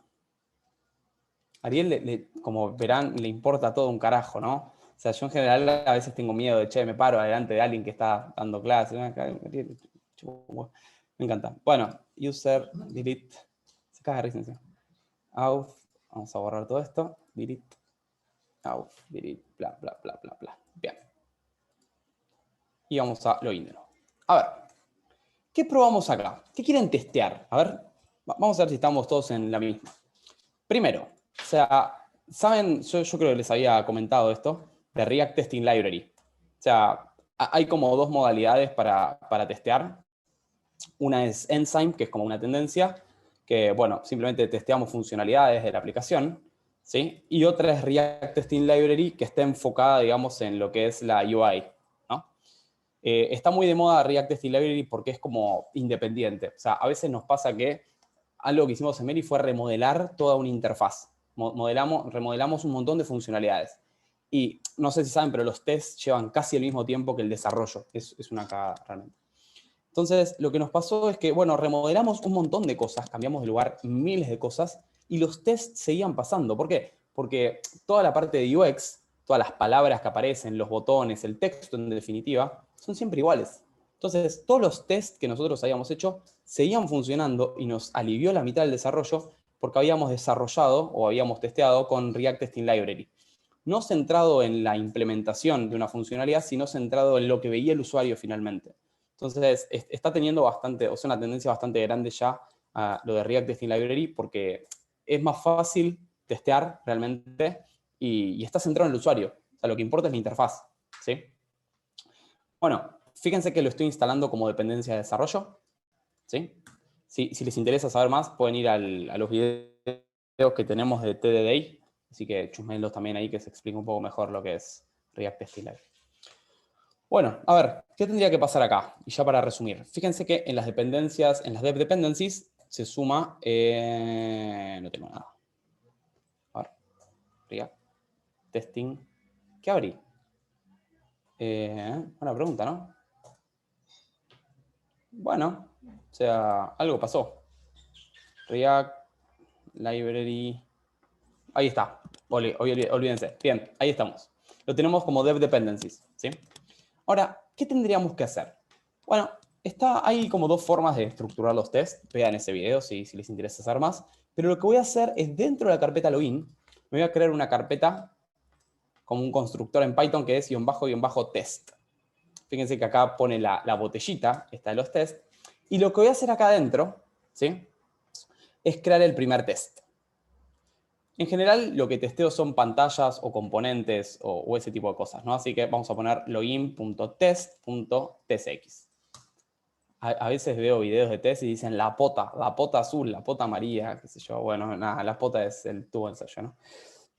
A Ariel, como verán, le importa todo un carajo, ¿no? O sea, yo en general a veces tengo miedo de, che, me paro delante de alguien que está dando clases. Me encanta. Bueno, user, delete. Se caga de risa encima. Auth. Vamos a borrar todo esto. Delete. Auth, delete, bla, bla, bla, bla, bla. Bien. Y vamos a login de nuevo. A ver. ¿Qué probamos acá? ¿Qué quieren testear? A ver. Vamos a ver si estamos todos en la misma. Primero, o sea, ¿saben? Yo creo que les había comentado esto, de React Testing Library. O sea, hay como 2 modalidades para testear. Una es Enzyme, que es como una tendencia, que, bueno, simplemente testeamos funcionalidades de la aplicación, ¿sí? Y otra es React Testing Library, que está enfocada, digamos, en lo que es la UI, ¿no? Está muy de moda React Testing Library porque es como independiente. O sea, a veces nos pasa que algo que hicimos en Meli fue remodelar toda una interfaz. Remodelamos un montón de funcionalidades. Y no sé si saben, pero los tests llevan casi el mismo tiempo que el desarrollo. Es una cagada realmente. Entonces, lo que nos pasó es que, bueno, remodelamos un montón de cosas, cambiamos de lugar miles de cosas, y los tests seguían pasando. ¿Por qué? Porque toda la parte de UX, todas las palabras que aparecen, los botones, el texto en definitiva, son siempre iguales. Entonces, todos los tests que nosotros habíamos hecho seguían funcionando y nos alivió la mitad del desarrollo porque habíamos desarrollado o habíamos testeado con React Testing Library. no centrado en la implementación de una funcionalidad, sino centrado en lo que veía el usuario finalmente. Entonces, está teniendo bastante, o sea, una tendencia bastante grande ya a lo de React Testing Library, porque es más fácil testear realmente y está centrado en el usuario. O sea, lo que importa es la interfaz, ¿sí? Bueno, fíjense que lo estoy instalando como dependencia de desarrollo, ¿sí? Si les interesa saber más, pueden ir a los videos que tenemos de TDD, así que chusmenlos también ahí que se explica un poco mejor lo que es React Testing Library. Bueno, a ver, ¿qué tendría que pasar acá? Y ya para resumir, fíjense que en las dependencias, en las dev dependencies, se suma, no tengo nada. A ver, React Testing, ¿qué abrí? Buena pregunta, ¿no? Bueno, o sea, algo pasó. React Library. Ahí está. Olvídense. Bien, ahí estamos. Lo tenemos como dev dependencies, ¿sí? Ahora, ¿qué tendríamos que hacer? Bueno, hay como dos formas de estructurar los tests. Vean ese video si les interesa saber más. Pero lo que voy a hacer es dentro de la carpeta login, me voy a crear una carpeta como un constructor en Python que es _test. Fíjense que acá pone la botellita, esta de los tests. Y lo que voy a hacer acá adentro, ¿sí?, es crear el primer test. En general, lo que testeo son pantallas o componentes o ese tipo de cosas, ¿no? Así que vamos a poner login.test.tsx. A veces veo videos de test y dicen la pota azul, la pota amarilla, qué sé yo. Bueno, nada, la pota es el tubo de ensayo, ¿no?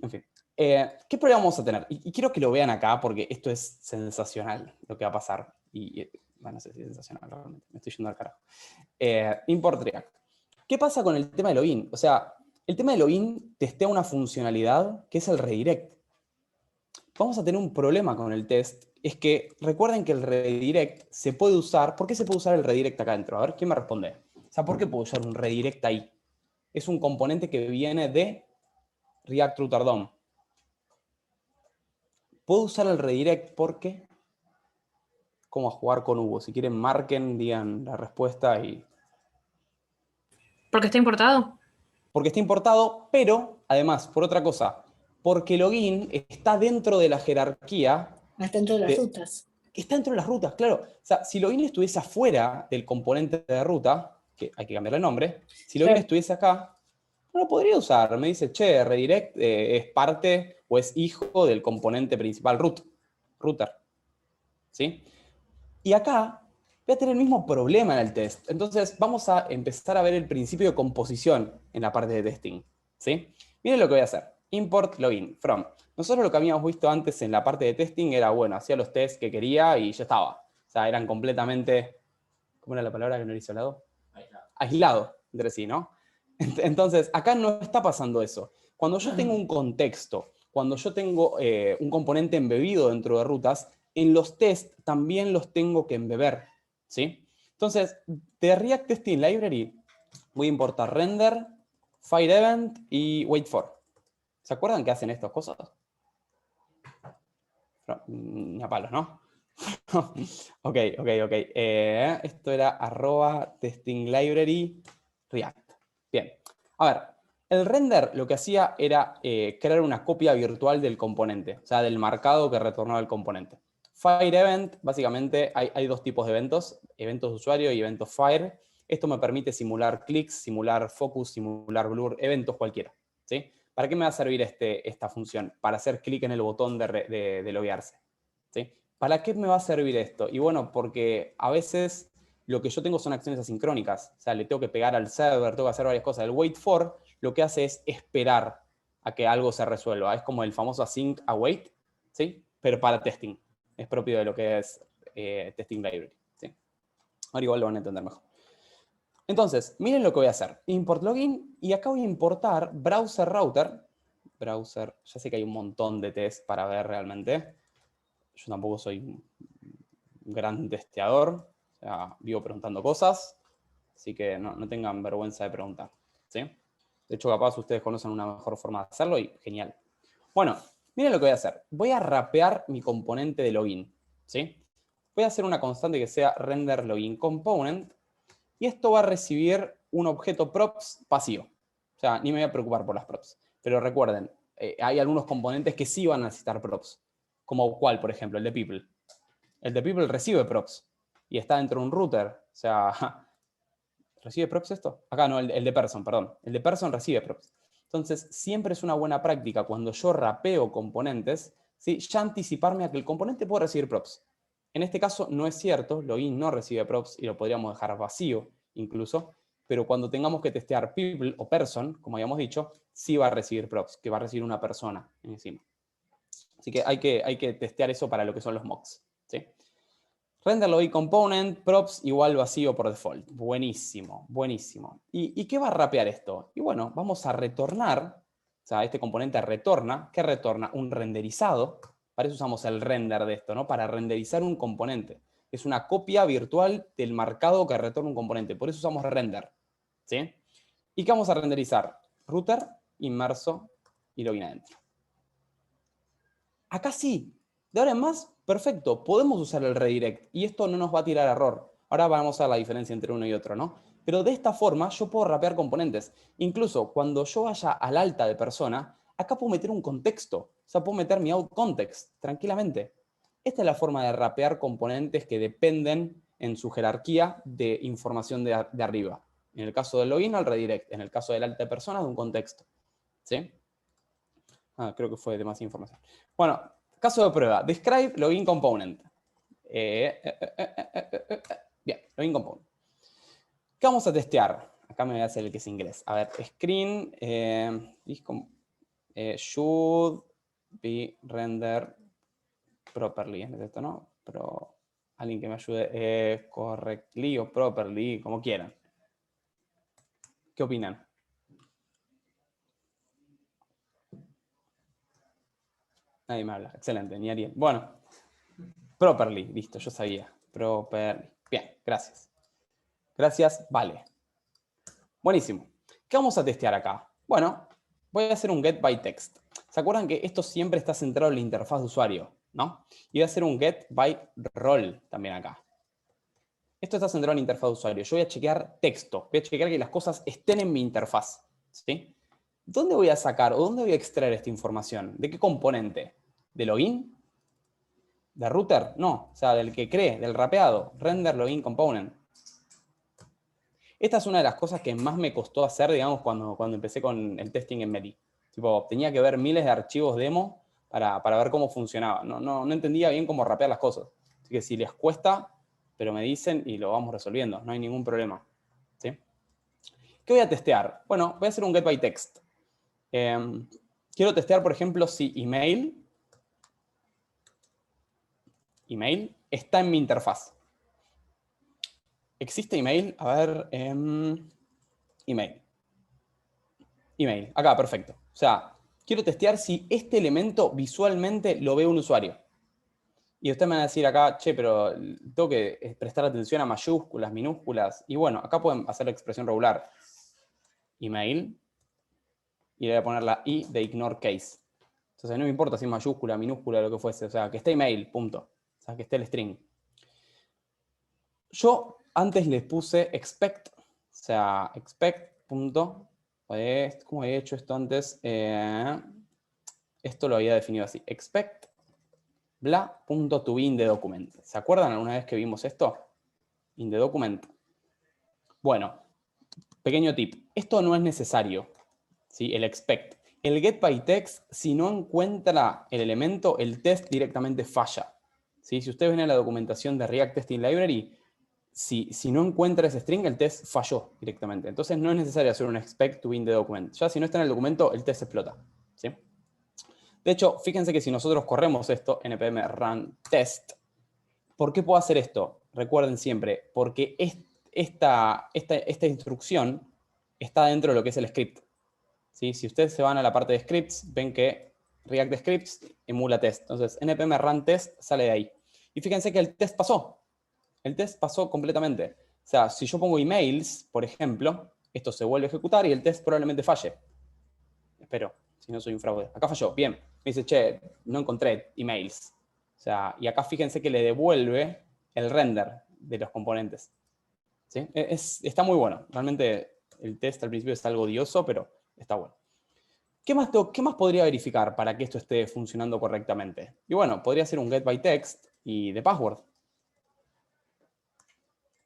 En fin. ¿Qué problema vamos a tener? Y quiero que lo vean acá porque esto es sensacional lo que va a pasar. Bueno, no sé si es sensacional, realmente. Me estoy yendo al carajo. Import React. ¿Qué pasa con el tema de login? O sea, el tema de login testea una funcionalidad que es el redirect. Vamos a tener un problema con el test. Es que recuerden que el redirect se puede usar. ¿Por qué se puede usar el redirect acá adentro? A ver, ¿quién me responde? O sea, ¿por qué puedo usar un redirect ahí? Es un componente que viene de React Router DOM. Puedo usar el redirect porque... ¿Cómo a jugar con Hugo? Si quieren, marquen, digan la respuesta y... ¿Porque está importado? Porque está importado, pero, además, por otra cosa, porque login está dentro de la jerarquía... Está dentro de las rutas. Está dentro de las rutas, claro. O sea, si login estuviese afuera del componente de ruta, que hay que cambiarle el nombre, si login estuviese acá, no lo podría usar. Me dice, che, redirect es parte o es hijo del componente principal router. ¿Sí? Y acá voy a tener el mismo problema en el test. Entonces vamos a empezar a ver el principio de composición en la parte de testing, ¿sí? Miren lo que voy a hacer. Import login from. Nosotros lo que habíamos visto antes en la parte de testing era, bueno, hacía los tests que quería y ya estaba. O sea, eran completamente, ¿cómo era la palabra que no hice hablado? Aislado entre sí, ¿no? Entonces, acá no está pasando eso. Cuando yo tengo un contexto, cuando yo tengo un componente embebido dentro de rutas, en los tests también los tengo que embeber, ¿sí? Entonces, de React Testing Library voy a importar render, fire event y wait for. ¿Se acuerdan que hacen estas cosas? No, ni a palos, ¿no? Ok. Esto era @testing library React. Bien. A ver, el render lo que hacía era crear una copia virtual del componente, o sea, del marcado que retornaba el componente. Fire event, básicamente, hay dos tipos de eventos de usuario y eventos fire. Esto me permite simular clics, simular focus, simular blur, eventos cualquiera, ¿sí? ¿Para qué me va a servir esta función? Para hacer clic en el botón de loguearse, ¿sí? ¿Para qué me va a servir esto? Y bueno, porque a veces lo que yo tengo son acciones asincrónicas. O sea, le tengo que pegar al server, tengo que hacer varias cosas. El wait for lo que hace es esperar a que algo se resuelva. Es como el famoso async await, ¿sí? Pero para testing. Es propio de lo que es testing library, ¿sí? Ahora igual lo van a entender mejor. Entonces, miren lo que voy a hacer. Import login y acá voy a importar browser router. Browser, ya sé que hay un montón de tests para ver realmente. Yo tampoco soy un gran testeador. O sea, vivo preguntando cosas. Así que no tengan vergüenza de preguntar, ¿sí? De hecho, capaz ustedes conocen una mejor forma de hacerlo y genial. Bueno, miren lo que voy a hacer. Voy a rapear mi componente de login, ¿sí? Voy a hacer una constante que sea render login component y esto va a recibir un objeto props pasivo. O sea, ni me voy a preocupar por las props. Pero recuerden, hay algunos componentes que sí van a necesitar props. Como ¿cuál, por ejemplo? El de people. El de people recibe props y está dentro de un router. O sea, ¿recibe props esto? Acá no, el de person, perdón. El de person recibe props. Entonces, siempre es una buena práctica cuando yo rapeo componentes, ¿sí? Ya anticiparme a que el componente puede recibir props. En este caso no es cierto, login no recibe props y lo podríamos dejar vacío incluso, pero cuando tengamos que testear people o person, como habíamos dicho, sí va a recibir props, que va a recibir una persona encima. Así que hay que testear eso para lo que son los mocks, ¿sí? Render login component, props igual vacío por default. Buenísimo, buenísimo. ¿Y qué va a rapear esto? Y bueno, vamos a retornar, o sea, este componente retorna, ¿qué retorna? Un renderizado. Para eso usamos el render de esto, ¿no? Para renderizar un componente. Es una copia virtual del marcado que retorna un componente. Por eso usamos render, ¿sí? ¿Y qué vamos a renderizar? Router, inmerso y login adentro. Acá sí. De ahora en más, perfecto. Podemos usar el redirect y esto no nos va a tirar error. Ahora vamos a ver la diferencia entre uno y otro, ¿no? Pero de esta forma yo puedo rapear componentes. Incluso cuando yo vaya al alta de persona, acá puedo meter un contexto. O sea, puedo meter mi out context tranquilamente. Esta es la forma de rapear componentes que dependen en su jerarquía de información de arriba. En el caso del login, al redirect. En el caso del alta de persona, de un contexto. ¿Sí? Creo que fue demasiada información. Bueno, caso de prueba. Describe login component. Bien, login component. ¿Qué vamos a testear? Acá me voy a hacer el que es inglés. A ver, screen should be rendered properly. ¿Es esto, no? Pero alguien que me ayude. Correctly o properly, como quieran. ¿Qué opinan? Nadie me habla. Excelente, ni Ariel. Bueno, properly, listo, yo sabía. Properly. Bien, gracias. Gracias, vale. Buenísimo. ¿Qué vamos a testear acá? Bueno, voy a hacer un get by text. ¿Se acuerdan que esto siempre está centrado en la interfaz de usuario, ¿no? Y voy a hacer un get by role también acá. Esto está centrado en la interfaz de usuario. Yo voy a chequear texto. Voy a chequear que las cosas estén en mi interfaz, ¿sí? ¿Dónde voy a sacar o dónde voy a extraer esta información? ¿De qué componente? ¿De login? ¿De router? No, o sea, del que cree, del rapeado. Render login component. Esta es una de las cosas que más me costó hacer, digamos, cuando empecé con el testing en Meti. Tipo, tenía que ver miles de archivos demo para ver cómo funcionaba. No entendía bien cómo rapear las cosas. Así que si les cuesta, pero me dicen y lo vamos resolviendo. No hay ningún problema. ¿Sí? ¿Qué voy a testear? Bueno, voy a hacer un get by text. Quiero testear, por ejemplo, si email está en mi interfaz. ¿Existe email? A ver, email. Email, acá, perfecto. O sea, quiero testear si este elemento visualmente lo ve un usuario. Y usted me va a decir acá, che, pero tengo que prestar atención a mayúsculas, minúsculas. Y bueno, acá pueden hacer la expresión regular. Email. Y le voy a poner la I de ignore case. Entonces no me importa si es mayúscula, minúscula, lo que fuese. O sea, que esté email, punto. O sea, que esté el string. Yo antes les puse expect. O sea, expect, punto. ¿Cómo he hecho esto antes? Esto lo había definido así. Expect bla.toBe in the document. ¿Se acuerdan alguna vez que vimos esto? In the document. Bueno, pequeño tip. Esto no es necesario, ¿sí? El expect. El get by text, si no encuentra el elemento, el test directamente falla. ¿Sí? Si ustedes ven en la documentación de React Testing Library, si no encuentra ese string, el test falló directamente. Entonces no es necesario hacer un expect to be in the document. Ya si no está en el documento, el test explota. ¿Sí? De hecho, fíjense que si nosotros corremos esto, npm run test, ¿por qué puedo hacer esto? Recuerden siempre, porque esta instrucción está dentro de lo que es el script. ¿Sí? Si ustedes se van a la parte de scripts, ven que React Scripts emula test. Entonces, npm run test sale de ahí. Y fíjense que el test pasó. El test pasó completamente. O sea, si yo pongo emails, por ejemplo, esto se vuelve a ejecutar y el test probablemente falle. Espero, si no soy un fraude. Acá falló, bien. Me dice, che, no encontré emails. O sea, y acá fíjense que le devuelve el render de los componentes. ¿Sí? Está muy bueno. Realmente el test al principio es algo odioso, pero está bueno. ¿Qué más podría verificar para que esto esté funcionando correctamente? Y bueno, podría ser un getByText y de password,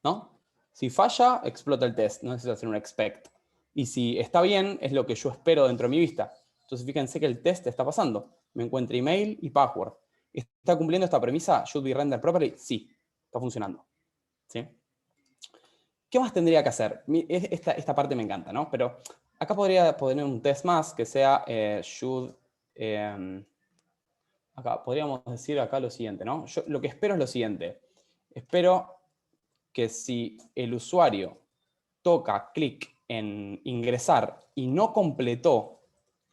¿no? Si falla, explota el test, no necesito hacer un expect. Y si está bien, es lo que yo espero dentro de mi vista. Entonces fíjense que el test está pasando. Me encuentra email y password. ¿Está cumpliendo esta premisa? ¿Should be rendered properly? Sí, está funcionando. ¿Sí? ¿Qué más tendría que hacer? Esta parte me encanta, ¿no? Pero acá podría poner un test más que sea acá podríamos decir acá lo siguiente, ¿no? Yo lo que espero es lo siguiente. Espero que si el usuario toca clic en ingresar y no completó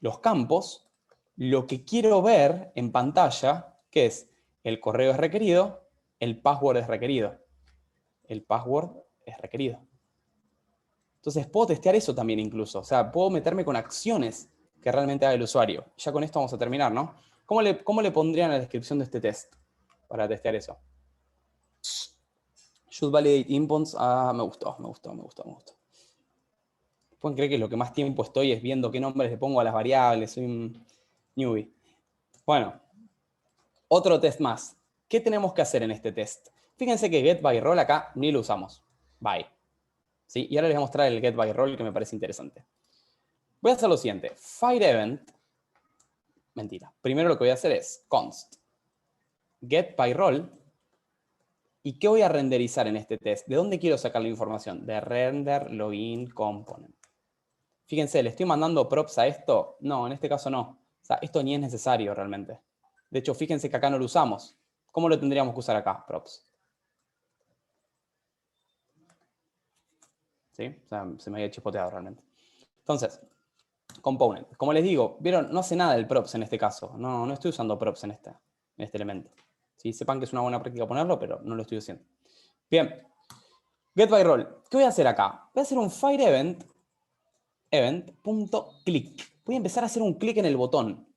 los campos, lo que quiero ver en pantalla, que es el correo es requerido, el password es requerido. El password es requerido. Entonces puedo testear eso también incluso. O sea, puedo meterme con acciones que realmente haga el usuario. Ya con esto vamos a terminar, ¿no? ¿Cómo le pondrían en la descripción de este test para testear eso? Should validate endpoints. Ah, me gustó. Pueden creer que lo que más tiempo estoy es viendo qué nombres le pongo a las variables. Soy un newbie. Bueno, otro test más. ¿Qué tenemos que hacer en este test? Fíjense que getByRoll acá ni lo usamos. Bye. ¿Sí? Y ahora les voy a mostrar el getByRoll que me parece interesante. Voy a hacer lo siguiente. FireEvent. Mentira. Primero lo que voy a hacer es const getByRoll. ¿Y qué voy a renderizar en este test? ¿De dónde quiero sacar la información? De render login component. Fíjense, ¿le estoy mandando props a esto? No, en este caso no. O sea, esto ni es necesario realmente. De hecho, fíjense que acá no lo usamos. ¿Cómo lo tendríamos que usar acá, props? ¿Sí? O sea, se me había chispoteado realmente. Entonces, component. Como les digo, ¿vieron? No hace nada el props en este caso. No estoy usando props en este elemento. ¿Sí? Sepan que es una buena práctica ponerlo, pero no lo estoy haciendo. Bien. GetByRoll. ¿Qué voy a hacer acá? Voy a hacer un FireEvent event.click. Voy a empezar a hacer un clic en el botón.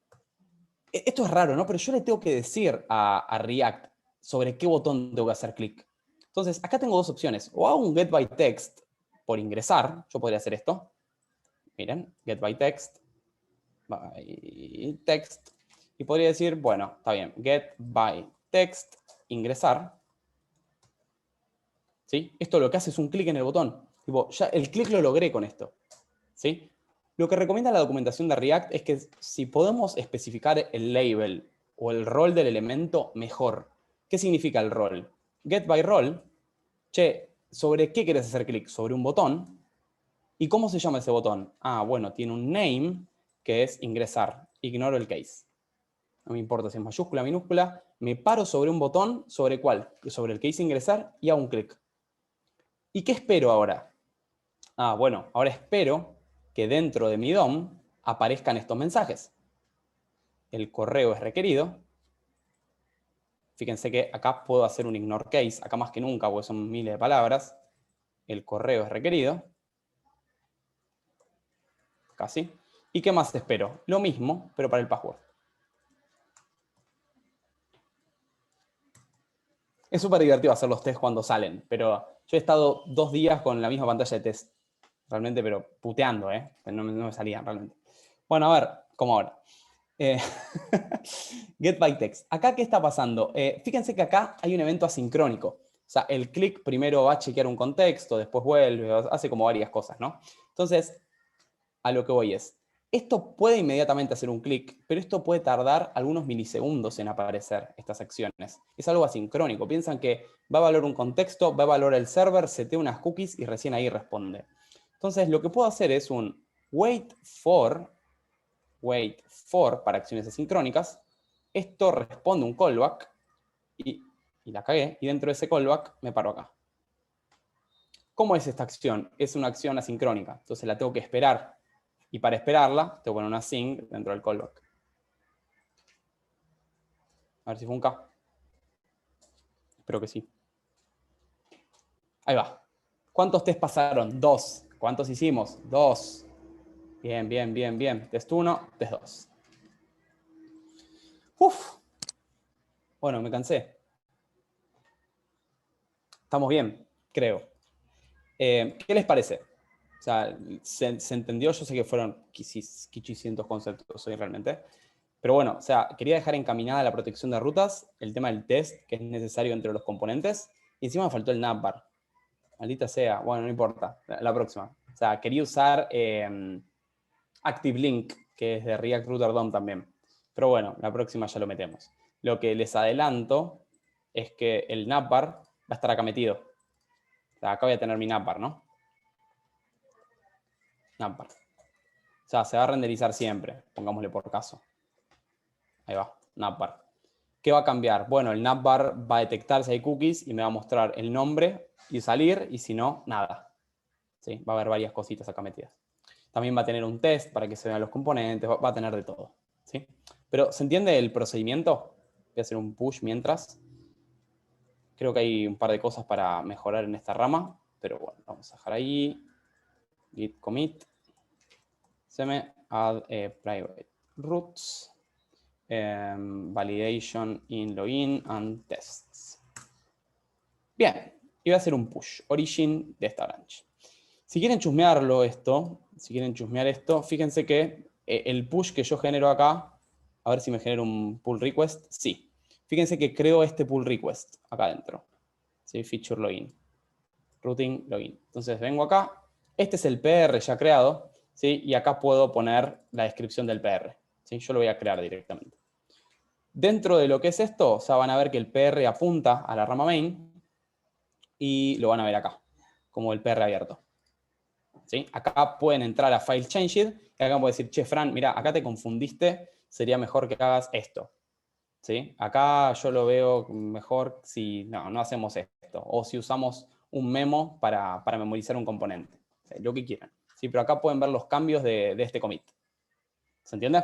Esto es raro, ¿no? Pero yo le tengo que decir a React sobre qué botón tengo que hacer clic. Entonces, acá tengo dos opciones. O hago un getByText por ingresar. Yo podría hacer esto. Miren, getByText. Text. Y podría decir, bueno, está bien. getByText, ingresar. ¿Sí? Esto lo que hace es un clic en el botón. Tipo, ya el clic lo logré con esto. ¿Sí? Lo que recomienda la documentación de React es que si podemos especificar el label o el rol del elemento, mejor. ¿Qué significa el rol? GetByRole, che, ¿sobre qué quieres hacer clic? Sobre un botón. ¿Y cómo se llama ese botón? Ah, bueno, tiene un name que es ingresar. Ignoro el case. No me importa si es mayúscula, minúscula. Me paro sobre un botón, ¿sobre cuál? Sobre el que dice ingresar y hago un clic. ¿Y qué espero ahora? Ah, bueno, ahora espero que dentro de mi DOM aparezcan estos mensajes. El correo es requerido. Fíjense que acá puedo hacer un ignore case, acá más que nunca, porque son miles de palabras. El correo es requerido. Casi. ¿Y qué más espero? Lo mismo, pero para el password. Es súper divertido hacer los tests cuando salen, pero yo he estado 2 días con la misma pantalla de test. Realmente, pero puteando, ¿eh? No me salían realmente. Bueno, a ver, como ahora. GetByText. ¿Acá qué está pasando? Fíjense que acá hay un evento asincrónico. O sea, el clic primero va a chequear un contexto, después vuelve, hace como varias cosas, ¿no? Entonces, a lo que voy es, esto puede inmediatamente hacer un clic, pero esto puede tardar algunos milisegundos en aparecer, estas acciones. Es algo asincrónico. Piensan que va a evaluar un contexto, va a evaluar el server, setea unas cookies y recién ahí responde. Entonces, lo que puedo hacer es un wait for para acciones asincrónicas. Esto responde un callback y la cagué. Y dentro de ese callback me paro acá. ¿Cómo es esta acción? Es una acción asincrónica. Entonces la tengo que esperar. Y para esperarla, tengo que poner una async dentro del callback. A ver si funca. Espero que sí. Ahí va. ¿Cuántos test pasaron? 2. ¿Cuántos hicimos? 2. Bien, bien, bien, bien. Test 1, test 2. Uf. Bueno, me cansé. Estamos bien, creo. ¿Qué les parece? sea, se entendió, yo sé que fueron quichicientos conceptos hoy realmente. Pero bueno, o sea, quería dejar encaminada la protección de rutas, el tema del test que es necesario entre los componentes, y encima me faltó el navbar. Maldita sea, bueno, no importa, la próxima. O sea, quería usar ActiveLink, que es de React Router DOM también. Pero bueno, la próxima ya lo metemos. Lo que les adelanto es que el navbar va a estar acá metido. O sea, acá voy a tener mi navbar, ¿no? Navbar. O sea, se va a renderizar siempre, pongámosle por caso. Ahí va, navbar. ¿Qué va a cambiar? Bueno, el navbar va a detectar si hay cookies y me va a mostrar el nombre y salir, y si no, nada. ¿Sí? Va a haber varias cositas acá metidas. También va a tener un test para que se vean los componentes, va a tener de todo. ¿Sí? Pero, ¿se entiende el procedimiento? Voy a hacer un push mientras. Creo que hay un par de cosas para mejorar en esta rama, pero bueno, vamos a dejar ahí. Git commit. Add private routes. Validation in login and tests. Bien, y voy a hacer un push, origin de esta branch. Si quieren chusmearlo esto, fíjense que el push que yo genero acá, a ver si me genera un pull request, sí. Fíjense que creo este pull request acá adentro. ¿Sí? Feature login. Routing login. Entonces vengo acá, este es el PR ya creado, ¿sí? Y acá puedo poner la descripción del PR. ¿Sí? Yo lo voy a crear directamente. Dentro de lo que es esto, o sea, van a ver que el PR apunta a la rama main y lo van a ver acá, como el PR abierto. ¿Sí? Acá pueden entrar a File Changed y acá pueden decir, che, Fran, mira, acá te confundiste, sería mejor que hagas esto. ¿Sí? Acá yo lo veo mejor si no hacemos esto, o si usamos un memo para memorizar un componente. ¿Sí? Lo que quieran. ¿Sí? Pero acá pueden ver los cambios de este commit. ¿Se entiende?